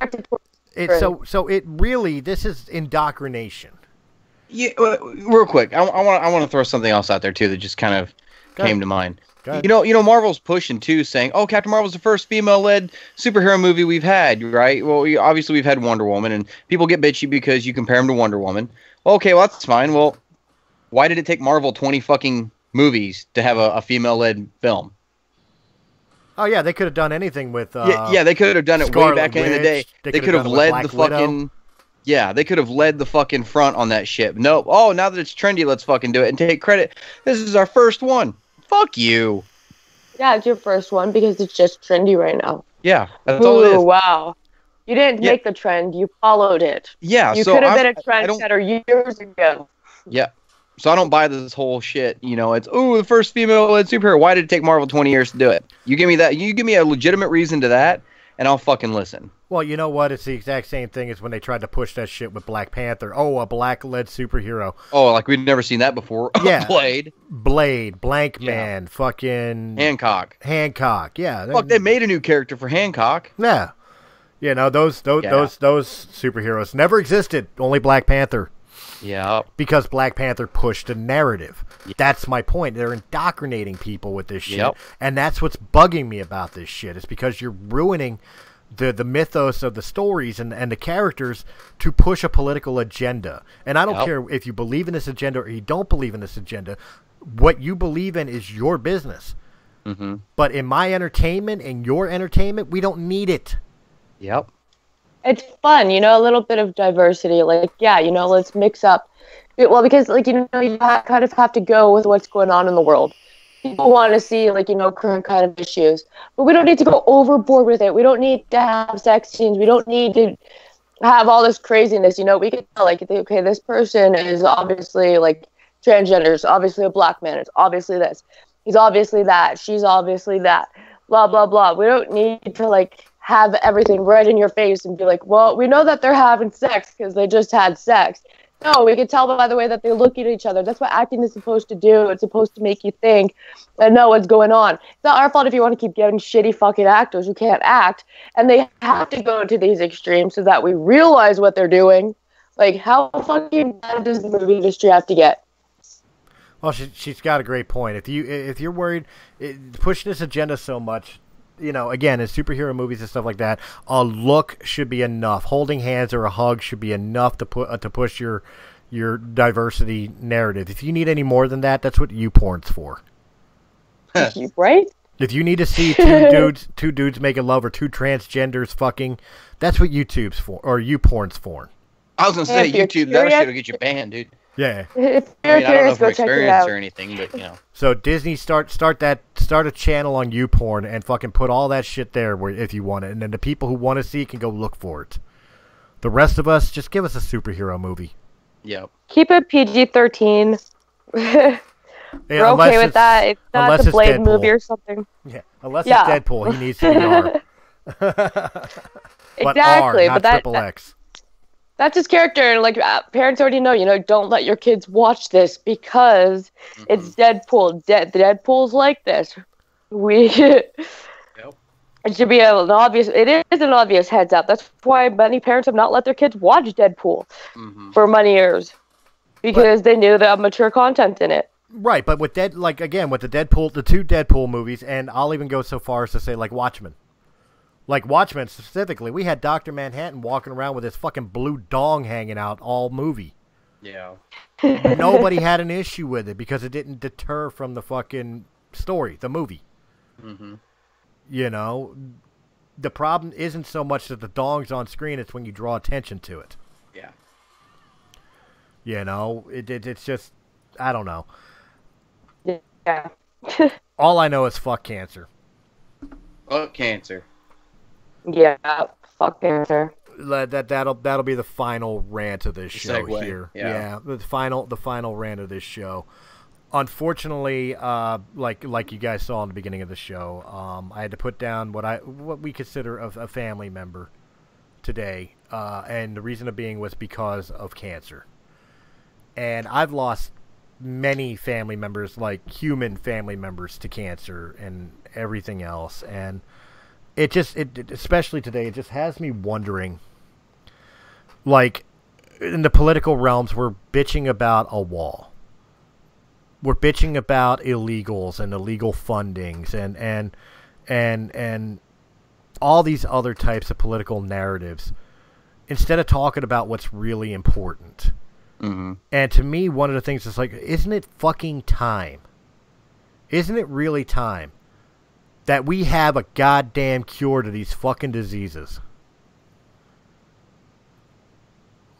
So it really, this is indoctrination. Yeah, real quick, I want to throw something else out there too that just kind of came to mind. You know, Marvel's pushing too, saying, "Oh, Captain Marvel's the first female-led superhero movie we've had." Right? Well, obviously we've had Wonder Woman, and people get bitchy because you compare them to Wonder Woman. Okay, well that's fine. Well, why did it take Marvel 20 fucking movies to have a female-led film? Oh yeah, they could have done anything with. Yeah, they could have done it Scarlet way back in the day. They could have led the fucking. Yeah, they could have led the fucking front on that ship. Nope. Oh, now that it's trendy, let's fucking do it and take credit. This is our first one. Fuck you. Yeah, it's your first one because it's just trendy right now. Yeah, that's all it is. Wow. You didn't make the trend, you followed it. Yeah, you could have been a trendsetter years ago. Yeah. So I don't buy this whole shit, you know, it's, the first female-led superhero. Why did it take Marvel 20 years to do it? You give me that. You give me a legitimate reason to that, and I'll fucking listen. Well, you know what? It's the exact same thing as when they tried to push that shit with Black Panther. Oh, a black-led superhero. Oh, like we'd never seen that before. Yeah. Blade, Blank Man, fucking... Hancock, yeah. Fuck, they made a new character for Hancock. Yeah. You know, those superheroes never existed. Only Black Panther. Yeah. Because Black Panther pushed a narrative. Yep. That's my point. They're indoctrinating people with this shit. Yep. And that's what's bugging me about this shit. Is because you're ruining the mythos of the stories and the characters to push a political agenda. And I don't care if you believe in this agenda or you don't believe in this agenda. What you believe in is your business. Mm-hmm. But in my entertainment and your entertainment, we don't need it. Yep. It's fun, you know, a little bit of diversity. Like, yeah, you know, let's mix up. Well, because, like, you know, you kind of have to go with what's going on in the world. People want to see, like, you know, current kind of issues. But we don't need to go overboard with it. We don't need to have sex scenes. We don't need to have all this craziness. You know, we can tell, like, okay, this person is obviously, like, transgender. It's obviously a black man. It's obviously this. He's obviously that. She's obviously that. Blah, blah, blah. We don't need to, like, have everything right in your face and be like, well, we know that they're having sex because they just had sex. No, we can tell by the way that they look at each other. That's what acting is supposed to do. It's supposed to make you think and know what's going on. It's not our fault if you want to keep getting shitty fucking actors who can't act. And they have to go to these extremes so that we realize what they're doing. Like, how fucking bad does the movie industry have to get? Well, she's got a great point. If you're worried, pushing this agenda so much, you know, again, in superhero movies and stuff like that, a look should be enough. Holding hands or a hug should be enough to push your diversity narrative. If you need any more than that, that's what YouPorn's for. Right? If you need to see two dudes making love or two transgenders fucking, that's what YouTube's for or YouPorn's for. I was gonna Hey, say if you're YouTube. That curious- shit'll get you banned, dude. Yeah. If I you're mean, I don't know curious, from go check it experience out. or anything, but you know. So Disney start a channel on YouPorn and fucking put all that shit there where if you want it, and then the people who want to see it can go look for it. The rest of us, just give us a superhero movie. Yep. Keep it PG-13. Yeah, We're unless okay with it's- that. It's not unless the it's Blade Deadpool. movie or something. Yeah, unless Yeah. it's Deadpool, he needs to be R. But Exactly, R, not but that- triple X. That's his character, and like parents already know. Don't let your kids watch this because it's Deadpool. Deadpool's like this. It should be an obvious. It is an obvious heads up. That's why many parents have not let their kids watch Deadpool for many years because they knew the mature content in it. Right, but with with the two Deadpool movies, and I'll even go so far as to say like Watchmen. Like Watchmen specifically, we had Dr. Manhattan walking around with his fucking blue dong hanging out all movie. Yeah. Nobody had an issue with it because it didn't deter from the fucking story, the movie. Mm-hmm. The problem isn't so much that the dong's on screen, it's when you draw attention to it. Yeah. It's just, I don't know. Yeah. All I know is fuck cancer. Fuck cancer. Yeah. Fuck cancer. That'll be the final rant of this show Segue, here. yeah. The final rant of this show. Unfortunately, like you guys saw in the beginning of the show, I had to put down what we consider a family member today, and the reason of being was because of cancer. And I've lost many family members, like human family members, to cancer and everything else, and it especially today, it just has me wondering, like, in the political realms, we're bitching about a wall. We're bitching about illegals and illegal fundings and all these other types of political narratives instead of talking about what's really important. Mm-hmm. And to me, one of the things is like, isn't it fucking time? Isn't it really time that we have a goddamn cure to these fucking diseases?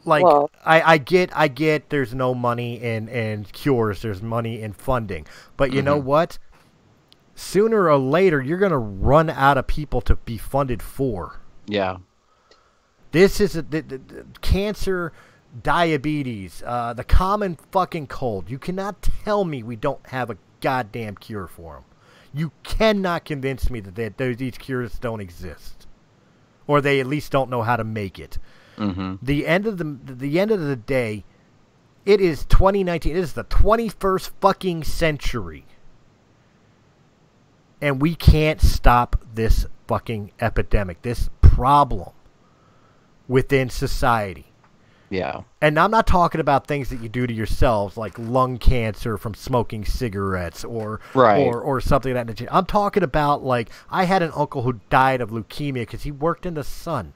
Like, Well, I get there's no money in cures, there's money in funding. But you know what? Sooner or later, you're going to run out of people to be funded for. Yeah. This is cancer, diabetes, the common fucking cold. You cannot tell me we don't have a goddamn cure for them. You cannot convince me that these cures don't exist, or they at least don't know how to make it. Mm-hmm. The end of the day, it is 2019. It is the 21st fucking century, and we can't stop this fucking epidemic, this problem within society. Yeah. And I'm not talking about things that you do to yourselves, like lung cancer from smoking cigarettes or something like that. I'm talking about, like, I had an uncle who died of leukemia because he worked in the sun.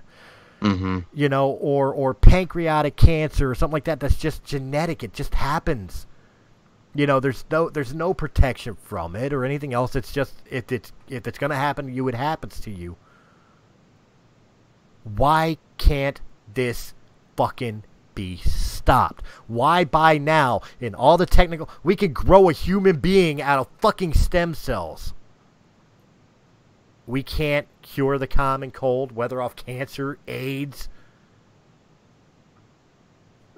Mm-hmm. Or pancreatic cancer or something like that. That's just genetic. It just happens. There's no protection from it or anything else. It's just if it's gonna happen to you, it happens to you. Why can't this fucking be stopped? Why by now, in all the technical, we could grow a human being out of fucking stem cells? We can't cure the common cold, whether off cancer, AIDS.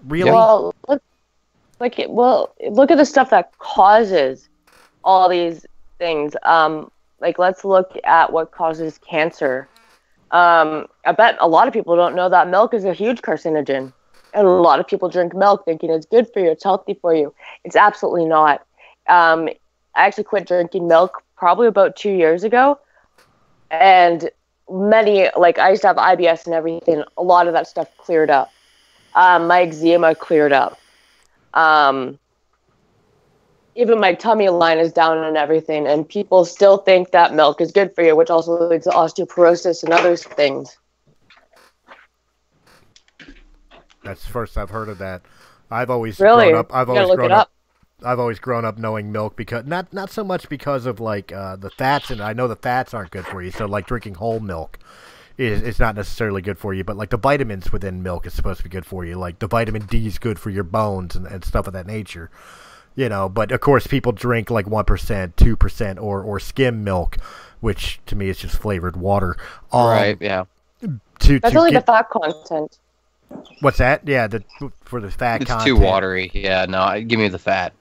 Really? Well, look at the stuff that causes all these things. Let's look at what causes cancer. I bet a lot of people don't know that milk is a huge carcinogen. And a lot of people drink milk thinking it's good for you, it's healthy for you. It's absolutely not. I actually quit drinking milk probably about 2 years ago. And I used to have IBS and everything. A lot of that stuff cleared up. My eczema cleared up. Even my tummy line is down and everything. And people still think that milk is good for you, which also leads to osteoporosis and other things. That's the first I've heard of that. I've always Really? grown up. I've You gotta always look grown it up. up. I've always grown up knowing milk because not so much because of like the fats, and I know the fats aren't good for you. So like drinking whole milk, is not necessarily good for you, but like the vitamins within milk is supposed to be good for you. Like the vitamin D is good for your bones and stuff of that nature. You know, but of course people drink like 1%, 2%, or skim milk, which to me is just flavored water. Right, yeah. That's only the fat content. What's that? Yeah, for the fat It's content. too watery. Yeah, no, give me the fat.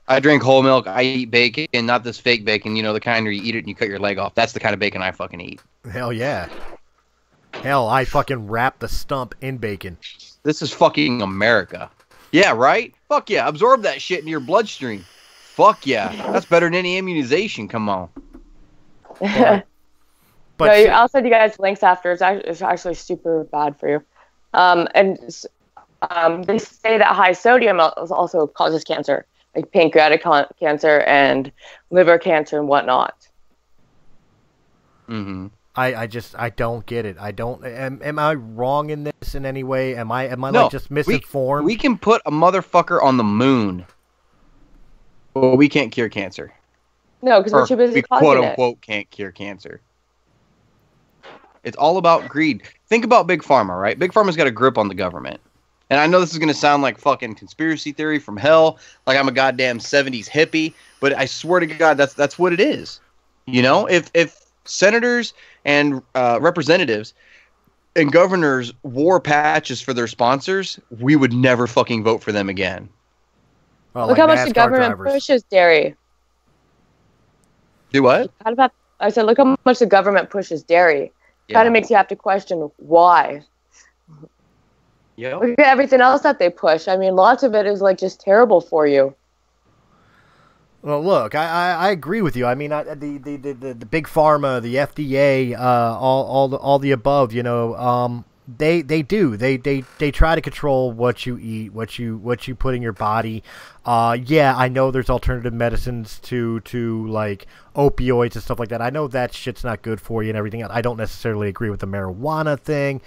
I drink whole milk. I eat bacon, not this fake bacon. You know, the kind where you eat it and you cut your leg off. That's the kind of bacon I fucking eat. Hell yeah. Hell, I fucking wrap the stump in bacon. This is fucking America. Yeah, right? Fuck yeah. Absorb that shit into your bloodstream. Fuck yeah. That's better than any immunization. Come on. But No, I'll send you guys links after. It's actually super bad for you. They say that high sodium also causes cancer, like pancreatic cancer and liver cancer and whatnot. Mm-hmm. I don't get it. I don't. Am I wrong in this in any way? Am I No, like just misinformed? We can put a motherfucker on the moon, but we can't cure cancer. No, because we're too busy we causing quote it. unquote can't cure cancer. It's all about greed. Think about Big Pharma, right? Big Pharma's got a grip on the government. And I know this is going to sound like fucking conspiracy theory from hell, like I'm a goddamn 70s hippie, but I swear to God, that's what it is. You know, if senators and representatives and governors wore patches for their sponsors, we would never fucking vote for them again. Well, Look like how much the NASCAR government drivers. pushes dairy. Do what? I said, look how much the government pushes dairy. Kind of makes you have to question why. Yep. Look at everything else that they push. I mean, lots of it is like just terrible for you. Well, look, I agree with you. I mean, the big pharma, the FDA, all the above. You know, they try to control what you eat, what you put in your body. Yeah, I know there's alternative medicines to like opioids and stuff like that. I know that shit's not good for you and everything else. I don't necessarily agree with the marijuana thing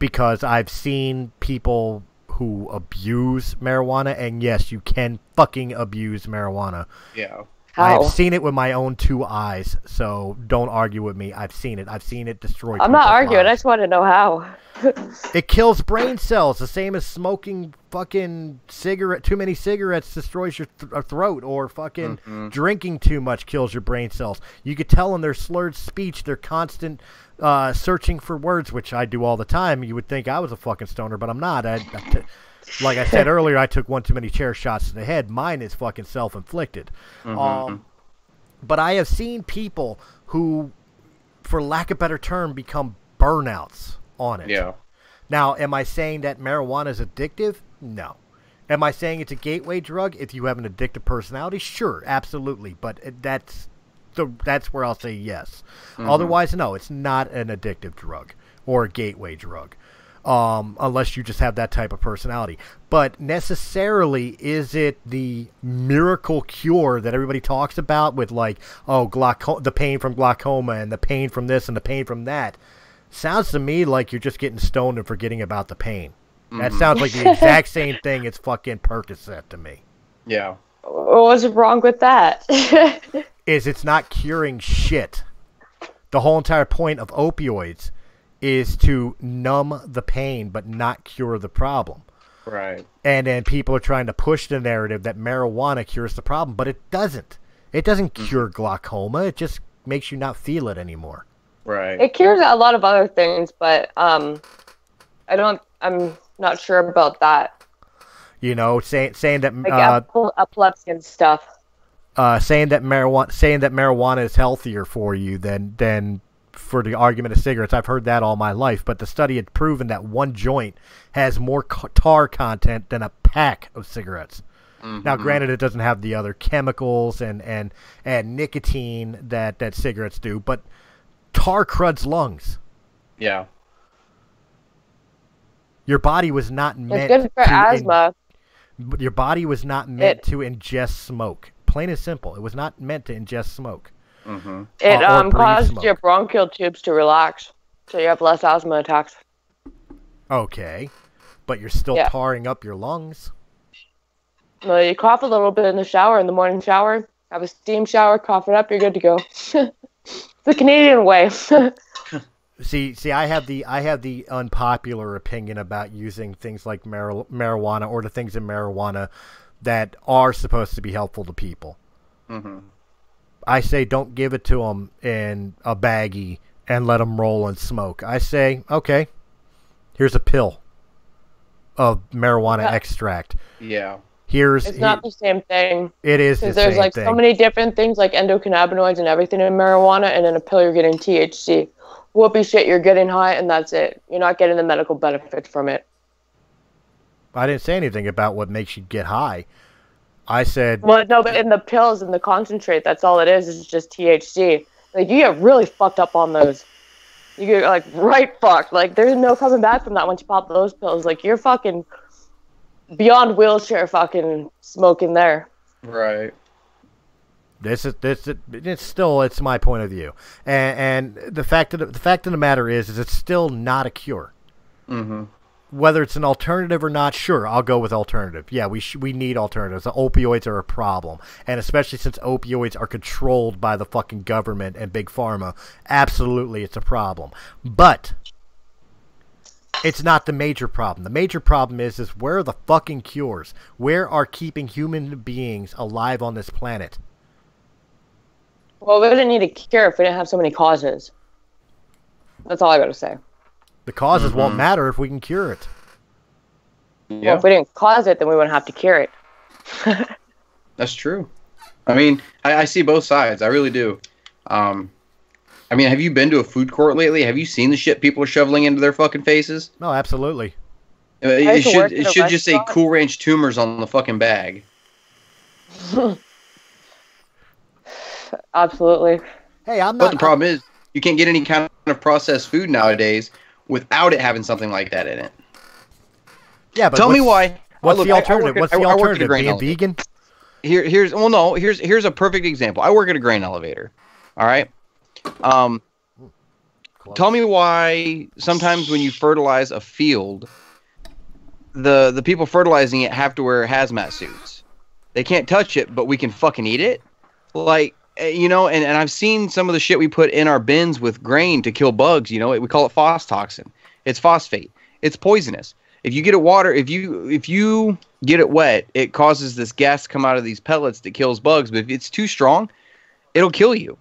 because I've seen people who abuse marijuana, and yes, you can fucking abuse marijuana. Yeah. How? I've seen it with my own two eyes, so don't argue with me. I've seen it. I've seen it destroy I'm not people's arguing. I lives. just want to know how. It kills brain cells, the same as smoking fucking too many cigarettes destroys your throat, or fucking drinking too much kills your brain cells. You could tell in their slurred speech, their constant searching for words, which I do all the time. You would think I was a fucking stoner, but I'm not. Like I said earlier, I took one too many chair shots to the head. Mine is fucking self-inflicted. But I have seen people who, for lack of a better term, become burnouts on it. Yeah. Now, am I saying that marijuana is addictive? No. Am I saying it's a gateway drug if you have an addictive personality? Sure, absolutely. But that's where I'll say yes. Otherwise, no, it's not an addictive drug or a gateway drug. Unless you just have that type of personality. But necessarily, is it the miracle cure that everybody talks about with, like, the pain from glaucoma and the pain from this and the pain from that? Sounds to me like you're just getting stoned and forgetting about the pain. That sounds like the exact same thing as fucking Percocet to me. Yeah. What's wrong with that? It's not curing shit. The whole entire point of opioids is to numb the pain but not cure the problem. Right. And then people are trying to push the narrative that marijuana cures the problem, but it doesn't. It doesn't cure glaucoma. It just makes you not feel it anymore. Right. It cures a lot of other things, but I'm not sure about that. You know, saying that Like epilepsy and stuff. saying that marijuana is healthier for you than for the argument of cigarettes. I've heard that all my life, but the study had proven that one joint has more tar content than a pack of cigarettes. Now, granted, it doesn't have the other chemicals and nicotine that cigarettes do, but tar cruds lungs. Yeah. Your body was not It's meant good for to asthma. your body was not meant to ingest smoke. Plain and simple. It was not meant to ingest smoke. It or breathe causes smoke. your bronchial tubes to relax, so you have less asthma attacks. Okay. But you're still Yeah. tarring up your lungs. Well, you cough a little bit in the shower, in the morning shower. Have a steam shower, cough it up, you're good to go. It's the Canadian way. See, I have the unpopular opinion about using things like marijuana or the things in marijuana that are supposed to be helpful to people. Mm-hmm. I say don't give it to them in a baggie and let them roll and smoke. I say, okay, here's a pill of marijuana extract. Yeah. It's not the same thing. It is the same thing. Because there's like so many different things like endocannabinoids and everything in marijuana, and in a pill you're getting THC. Whoopee shit, you're getting high and that's it. You're not getting the medical benefits from it. I didn't say anything about what makes you get high. I said... Well, no, but in the pills and the concentrate, that's all it is just THC. Like, you get really fucked up on those. You get, like, right fucked. Like, there's no coming back from that once you pop those pills. Like, you're fucking beyond wheelchair fucking smoking there. Right. It's my point of view, and the fact of the matter is it's still not a cure. Mm-hmm. Whether it's an alternative or not, sure, I'll go with alternative. Yeah, we need alternatives. The opioids are a problem, and especially since opioids are controlled by the fucking government and big pharma, absolutely it's a problem. But it's not the major problem. The major problem is where are the fucking cures? Where are keeping human beings alive on this planet? Well, we wouldn't need a cure if we didn't have so many causes. That's all I gotta say. The causes won't matter if we can cure it. Yeah. Well, if we didn't cause it, then we wouldn't have to cure it. That's true. I mean, I see both sides. I really do. I mean, have you been to a food court lately? Have you seen the shit people are shoveling into their fucking faces? No, absolutely. It should just say Cool Ranch tumors on the fucking bag. Absolutely. Hey, I'm not. But the problem is, you can't get any kind of processed food nowadays without it having something like that in it. Yeah, but tell me why. What's Look, the alternative? What's the alternative? Being vegan? Here's a perfect example. I work at a grain elevator. All right. Tell me why sometimes when you fertilize a field, the people fertilizing it have to wear hazmat suits. They can't touch it, but we can fucking eat it. Like, you know, and I've seen some of the shit we put in our bins with grain to kill bugs. You know, we call it phostoxin. It's phosphate. It's poisonous. If you get it water, if you get it wet, it causes this gas to come out of these pellets that kills bugs. But if it's too strong, it'll kill you.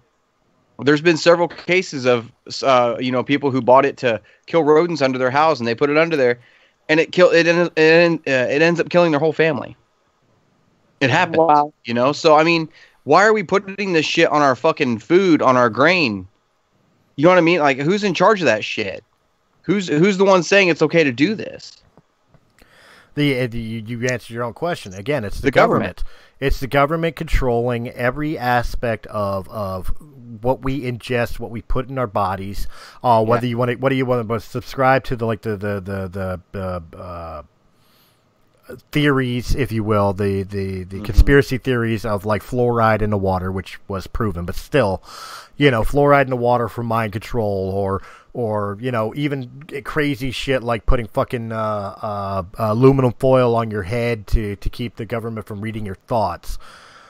There's been several cases of people who bought it to kill rodents under their house, and they put it under there, and it ends up killing their whole family. It happens. Wow. You know, so I mean, why are we putting this shit on our fucking food, on our grain? You know what I mean? Like, who's in charge of that shit? Who's the one saying it's okay to do this? You answered your own question. Again, it's the government. It's the government controlling every aspect of what we ingest, what we put in our bodies. Whether you want to, what do you want to subscribe to the theories, if you will, the conspiracy theories of like fluoride in the water, which was proven, but still, you know, fluoride in the water for mind control, or you know, even crazy shit like putting fucking aluminum foil on your head to keep the government from reading your thoughts.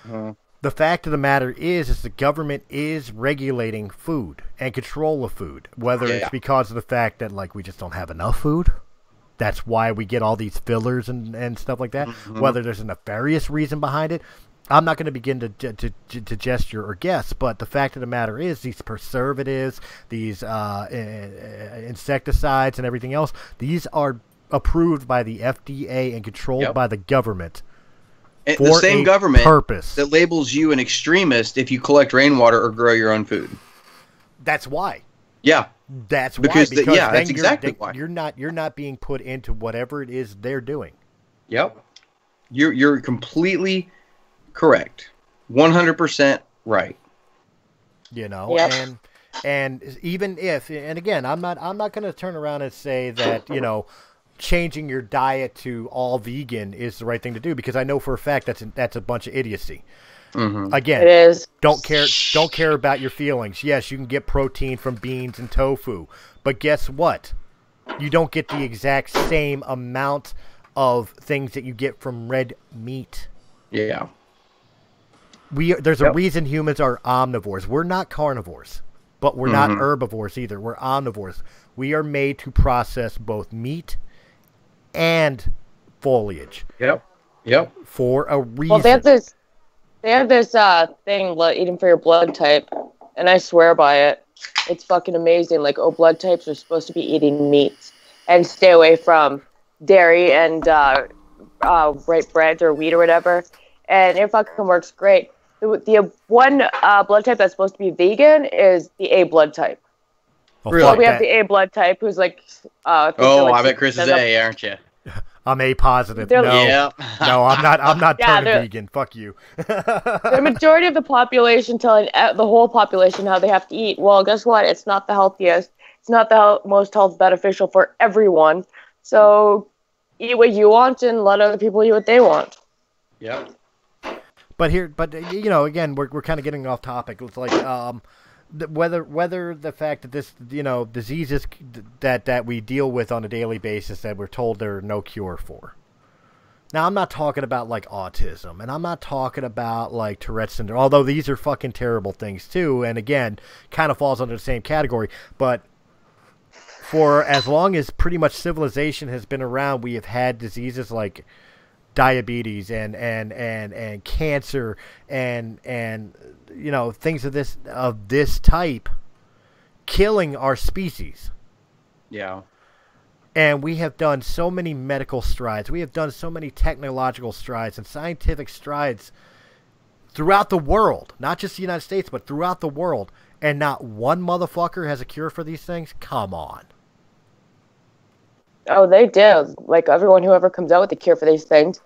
The fact of the matter is the government is regulating food and control of food, whether it's because of the fact that like we just don't have enough food. That's why we get all these fillers and stuff like that. Whether there's a nefarious reason behind it, I'm not going to begin to gesture or guess. But the fact of the matter is, these preservatives, these insecticides, and everything else, these are approved by the FDA and controlled by the government. And the same government purpose that labels you an extremist if you collect rainwater or grow your own food. That's why. Yeah. That's because why. That's exactly why. You're not being put into whatever it is they're doing. Yep. You're completely correct. 100% right. You know, and even if, and again, I'm not going to turn around and say that, you know, changing your diet to all vegan is the right thing to do, because I know for a fact that's a bunch of idiocy. Again, it is. Don't care about your feelings. Yes, you can get protein from beans and tofu, but guess what? You don't get the exact same amount of things that you get from red meat. Yeah. There's a reason humans are omnivores. We're not carnivores. but we're not herbivores either. We're omnivores. We are made to process both meat and foliage. Yep. For a reason. Well, they have this thing, eating for your blood type, and I swear by it. It's fucking amazing. Like, blood types are supposed to be eating meats and stay away from dairy and white bread or wheat or whatever. And it fucking works great. The one blood type that's supposed to be vegan is the A blood type. Oh, Really? fuck We have that. the A blood type, who's like. I bet Chris is A, aren't you? I'm A positive. They're- No, Yeah. no, I'm not. I'm not Yeah, turning they're- vegan. Fuck you. The majority of the population telling the whole population how they have to eat. Well, guess what? It's not the healthiest. It's not the most health beneficial for everyone. So eat what you want and let other people eat what they want. Yep. But you know, again, we're kind of getting off topic. It's like whether the fact that this, you know, diseases that we deal with on a daily basis that we're told there are no cure for. Now, I'm not talking about like autism, and I'm not talking about like Tourette's syndrome, although these are fucking terrible things too, and again, kind of falls under the same category. But for as long as pretty much civilization has been around, we have had diseases like diabetes and cancer and you know, things of this type killing our species. Yeah. And we have done so many medical strides. We have done so many technological strides and scientific strides throughout the world, not just the United States, but throughout the world. And not one motherfucker has a cure for these things? Come on. Oh, they do. Like, everyone who ever comes out with a cure for these things,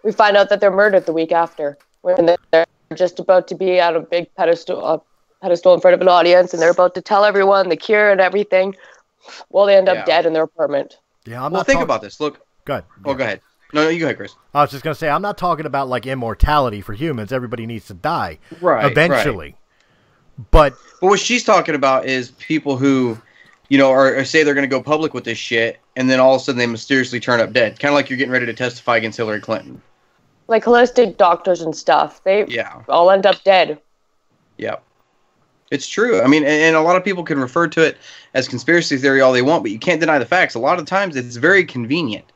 we find out that they're murdered the week after. When they're just about to be on a big pedestal in front of an audience, and they're about to tell everyone the cure and everything. Well, they end up dead in their apartment. Yeah, I'm Well, not think about this. Look. Go ahead. Oh, go ahead. No, you go ahead, Chris. I was just going to say, I'm not talking about like immortality for humans. Everybody needs to die. Right. Eventually. But But what she's talking about is people who, you know, or say they're going to go public with this shit, and then all of a sudden they mysteriously turn up dead. Kind of like you're getting ready to testify against Hillary Clinton. Like holistic doctors and stuff. They Yeah. all end up dead. Yeah. It's true. I mean, and a lot of people can refer to it as conspiracy theory all they want, but you can't deny the facts. A lot of times it's very convenient.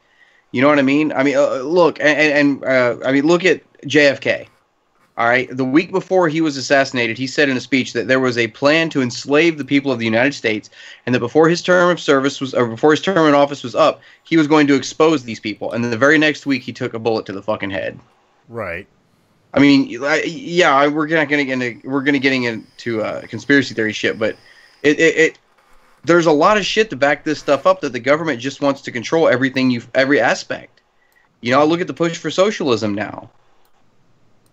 You know what I mean? I mean, look, I mean, look at JFK. All right. The week before he was assassinated, he said in a speech that there was a plan to enslave the people of the United States, and that before his term of service was, or before his term in office was up, he was going to expose these people. And then the very next week, he took a bullet to the fucking head. right. I mean, yeah, we're not going to getting into conspiracy theory shit, but there's a lot of shit to back this stuff up that the government just wants to control every aspect. You know, look at the push for socialism now.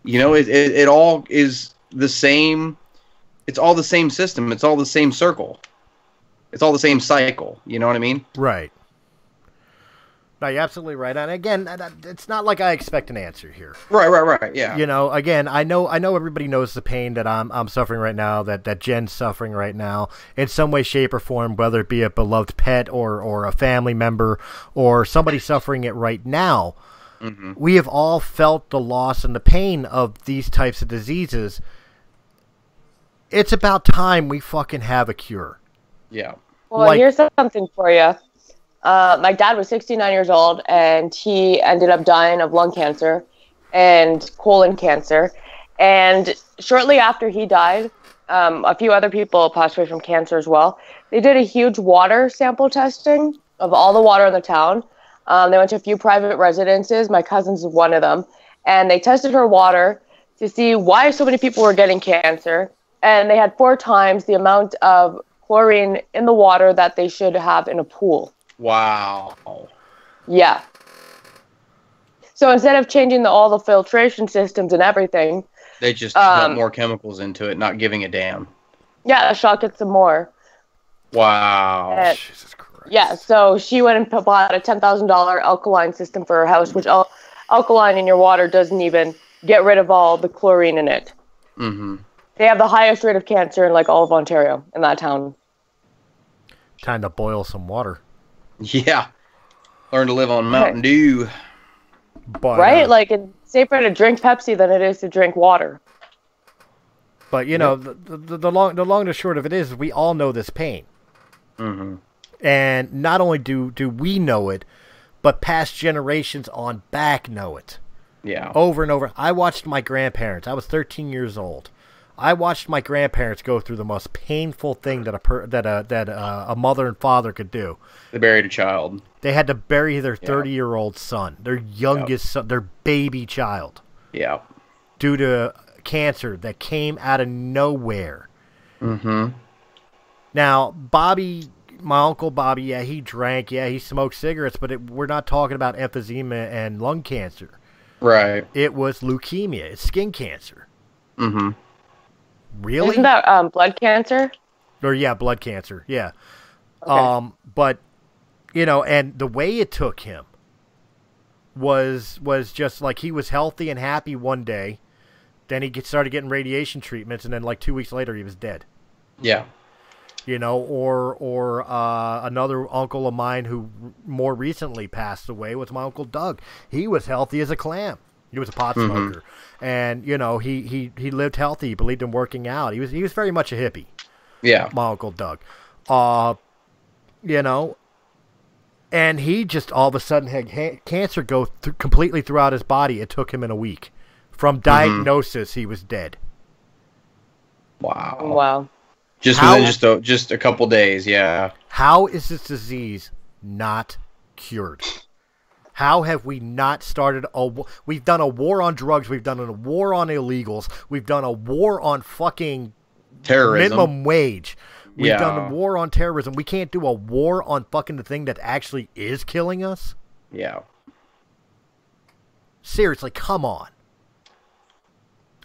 You know, it all is the same. It's all the same system. It's all the same circle. It's all the same cycle. You know what I mean? Right. No, you're absolutely right. And again, it's not like I expect an answer here. Right. Yeah. You know, again, I know everybody knows the pain that I'm suffering right now, that Jen's suffering right now, in some way, shape, or form, whether it be a beloved pet or a family member or somebody suffering it right now. Mm-hmm. We have all felt the loss and the pain of these types of diseases. It's about time we fucking have a cure. Yeah. Well, Like- here's something for you. My dad was 69 years old, and he ended up dying of lung cancer and colon cancer. And shortly after he died, a few other people passed away from cancer as well. They did a huge water sample testing of all the water in the town. They went to a few private residences. My cousin's one of them. And they tested her water to see why so many people were getting cancer. And they had 4 times the amount of chlorine in the water that they should have in a pool. Wow. Yeah. So instead of changing all the filtration systems and everything, They just put more chemicals into it, not giving a damn. yeah, shock it some more. Wow. And- Jesus Christ. yeah, so she went and bought a $10,000 alkaline system for her house, which alkaline in your water doesn't even get rid of all the chlorine in it. Mm-hmm. They have the highest rate of cancer in like all of Ontario in that town. Time to boil some water. Yeah. Learn to live on Mountain Dew. But, Right? Like, it's safer to drink Pepsi than it is to drink water. But you know, the long and the short of it is, we all know this pain, and not only do we know it, but past generations on back know it. Yeah. Over and over. I watched my grandparents. I was 13 years old. I watched my grandparents go through the most painful thing that a mother and father could do. They buried a child. They had to bury their 30-year-old son, their youngest son, their baby child. Yeah. Due to cancer that came out of nowhere. Mm-hmm. Now, Bobby, my Uncle Bobby, yeah, he drank, yeah, he smoked cigarettes, but we're not talking about emphysema and lung cancer. Right. It was leukemia. It's skin cancer. Mm-hmm. Really? Isn't that blood cancer? Or yeah, blood cancer. Yeah. Okay. But you know, and the way it took him was just like he was healthy and happy one day, then he started getting radiation treatments, and then like 2 weeks later he was dead. Yeah. You know, or another uncle of mine who more recently passed away was my Uncle Doug. He was healthy as a clam. He was a pot smoker, and you know he lived healthy. He believed in working out. He was very much a hippie. Yeah. My Uncle Doug. You know, and he just all of a sudden had cancer go completely throughout his body. It took him in a week. From diagnosis, he was dead. Wow. Wow. Just How- within just a couple days, yeah. How is this disease not cured? How have we not started we've done a war on drugs, we've done a war on illegals, we've done a war on fucking Terrorism. minimum wage. We've Yeah. done a war on terrorism. We can't do a war on fucking the thing that actually is killing us? Yeah. Seriously, come on.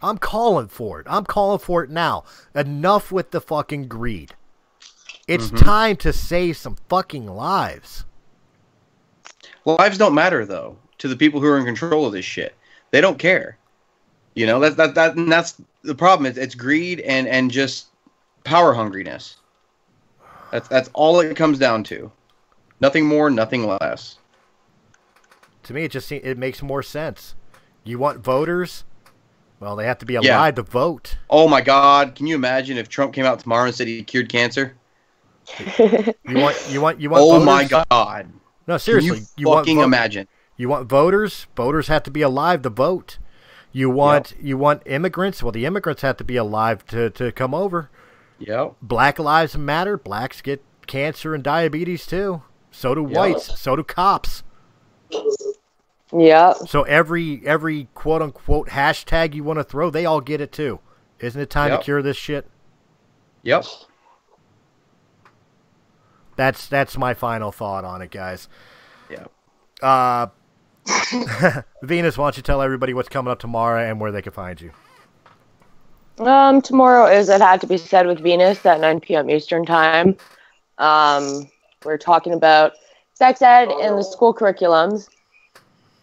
I'm calling for it. I'm calling for it now. Enough with the fucking greed. It's time to save some fucking lives. Lives don't matter though to the people who are in control of this shit. They don't care. You know, that's the problem. It's greed and just power hungriness. That's all it comes down to. Nothing more, nothing less. To me, it makes more sense. You want voters? Well, they have to be alive to vote. Oh my God! Can you imagine if Trump came out tomorrow and said he cured cancer? You want Oh voters? my God! No, seriously. Can you fucking imagine? You want voters? Voters have to be alive to vote. You want immigrants? Well, the immigrants have to be alive to come over. Yep. Black lives matter. Blacks get cancer and diabetes too. So do whites. So do cops. Yeah. So every quote unquote hashtag you want to throw, they all get it too. Isn't it time to cure this shit? Yep. That's my final thought on it, guys. Yeah. Venus, why don't you tell everybody what's coming up tomorrow and where they can find you? Tomorrow is It Had to Be Said with Venus at 9 p.m. Eastern Time. We're talking about sex ed in the school curriculums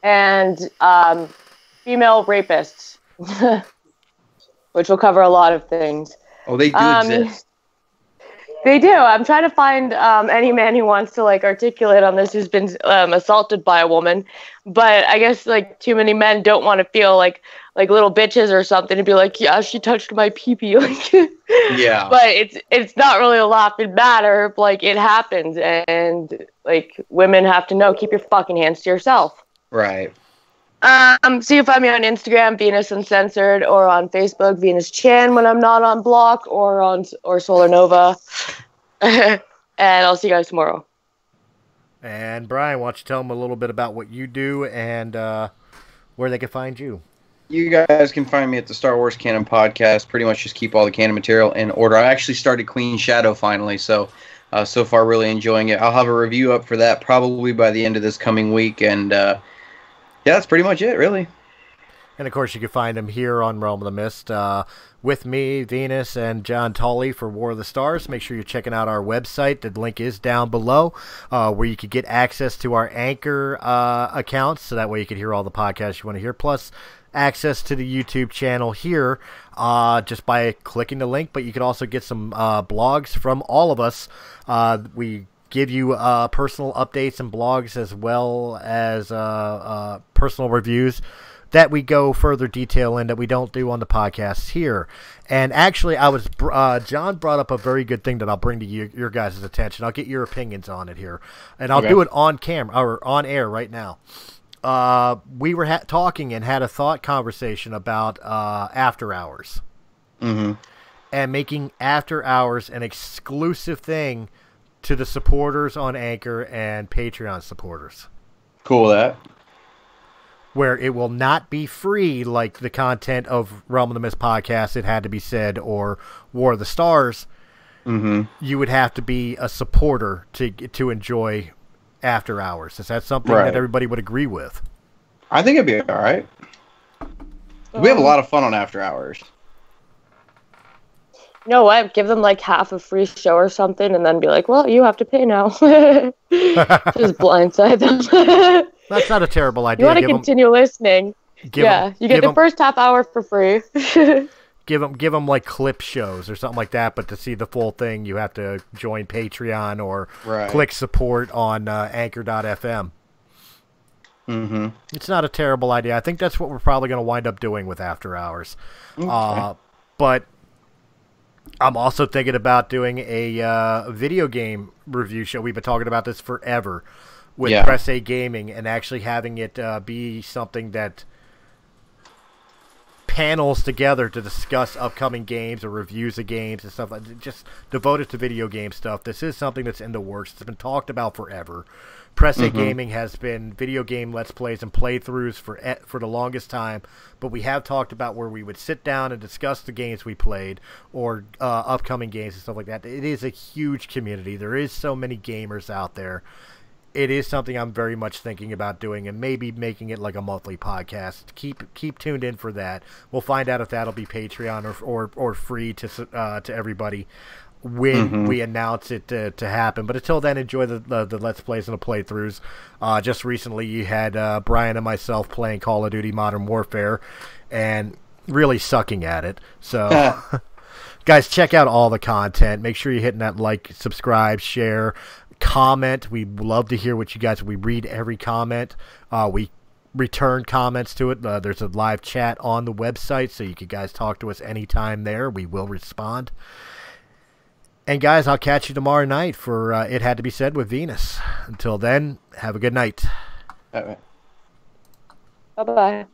and female rapists, which will cover a lot of things. Oh, they do exist. They do. I'm trying to find any man who wants to articulate on this who's been assaulted by a woman, but I guess too many men don't want to feel like little bitches or something to be like, yeah, she touched my pee-pee. Yeah. But it's not really a laughing matter. It happens, and women have to know, keep your fucking hands to yourself. Right. So you can find me on Instagram, Venus Uncensored, or on Facebook, Venus Chan when I'm not on Block or Solar Nova. And I'll see you guys tomorrow. And Brian, why don't you tell them a little bit about what you do and where they can find you? You guys can find me at the Star Wars Canon Podcast. Pretty much just keep all the canon material in order. I actually started Queen Shadow finally, so far really enjoying it. I'll have a review up for that probably by the end of this coming week, and yeah, that's pretty much it, really. And, of course, you can find him here on Realm of the Mist with me, Venus, and John Tully for War of the Stars. Make sure you're checking out our website. The link is down below where you could get access to our Anchor accounts, so that way you can hear all the podcasts you want to hear, plus access to the YouTube channel here just by clicking the link. But you can also get some blogs from all of us. We give you personal updates and blogs as well as personal reviews that we go further detail in that we don't do on the podcasts here. And actually, John brought up a very good thing that I'll bring to your guys' attention. I'll get your opinions on it here, and I'll do it on camera or on air right now. We were talking and had a thought conversation about After Hours, and making After Hours an exclusive thing to the supporters on Anchor and Patreon supporters. Cool with that. Where it will not be free like the content of Realm of the Mist podcast, It Had to Be Said, or War of the Stars. You would have to be a supporter to enjoy After Hours. Is that something that everybody would agree with? I think it'd be all right. We have a lot of fun on After Hours. You know what? Give them like half a free show or something, and then be like, "Well, you have to pay now." Just blindside them. That's not a terrible idea. You want to continue listening? You get the first half hour for free. Give them like clip shows or something like that. But to see the full thing, you have to join Patreon or click support on Anchor.fm. It's not a terrible idea. I think that's what we're probably going to wind up doing with After Hours. But I'm also thinking about doing a video game review show. We've been talking about this forever with Press A Gaming, and actually having it be something that panels together to discuss upcoming games or reviews of games and stuff, just devoted to video game stuff. This is something that's in the works. It's been talked about forever. Press A Gaming has been video game Let's Plays and playthroughs for the longest time, but we have talked about where we would sit down and discuss the games we played or upcoming games and stuff like that. It is a huge community. There is so many gamers out there. It is something I'm very much thinking about doing, and maybe making it like a monthly podcast. Keep tuned in for that. We'll find out if that'll be Patreon or free to everybody when we announce it to happen. But until then, enjoy the Let's Plays and the playthroughs. Just recently, you had Brian and myself playing Call of Duty Modern Warfare and really sucking at it. So, guys, check out all the content. Make sure you're hitting that like, subscribe, share, comment. We love to hear what you guys. We read every comment. We return comments to it. There's a live chat on the website, so you can guys talk to us anytime there. We will respond. And guys, I'll catch you tomorrow night for It Had to Be Said with Venus. Until then, have a good night. Bye-bye. Bye-bye.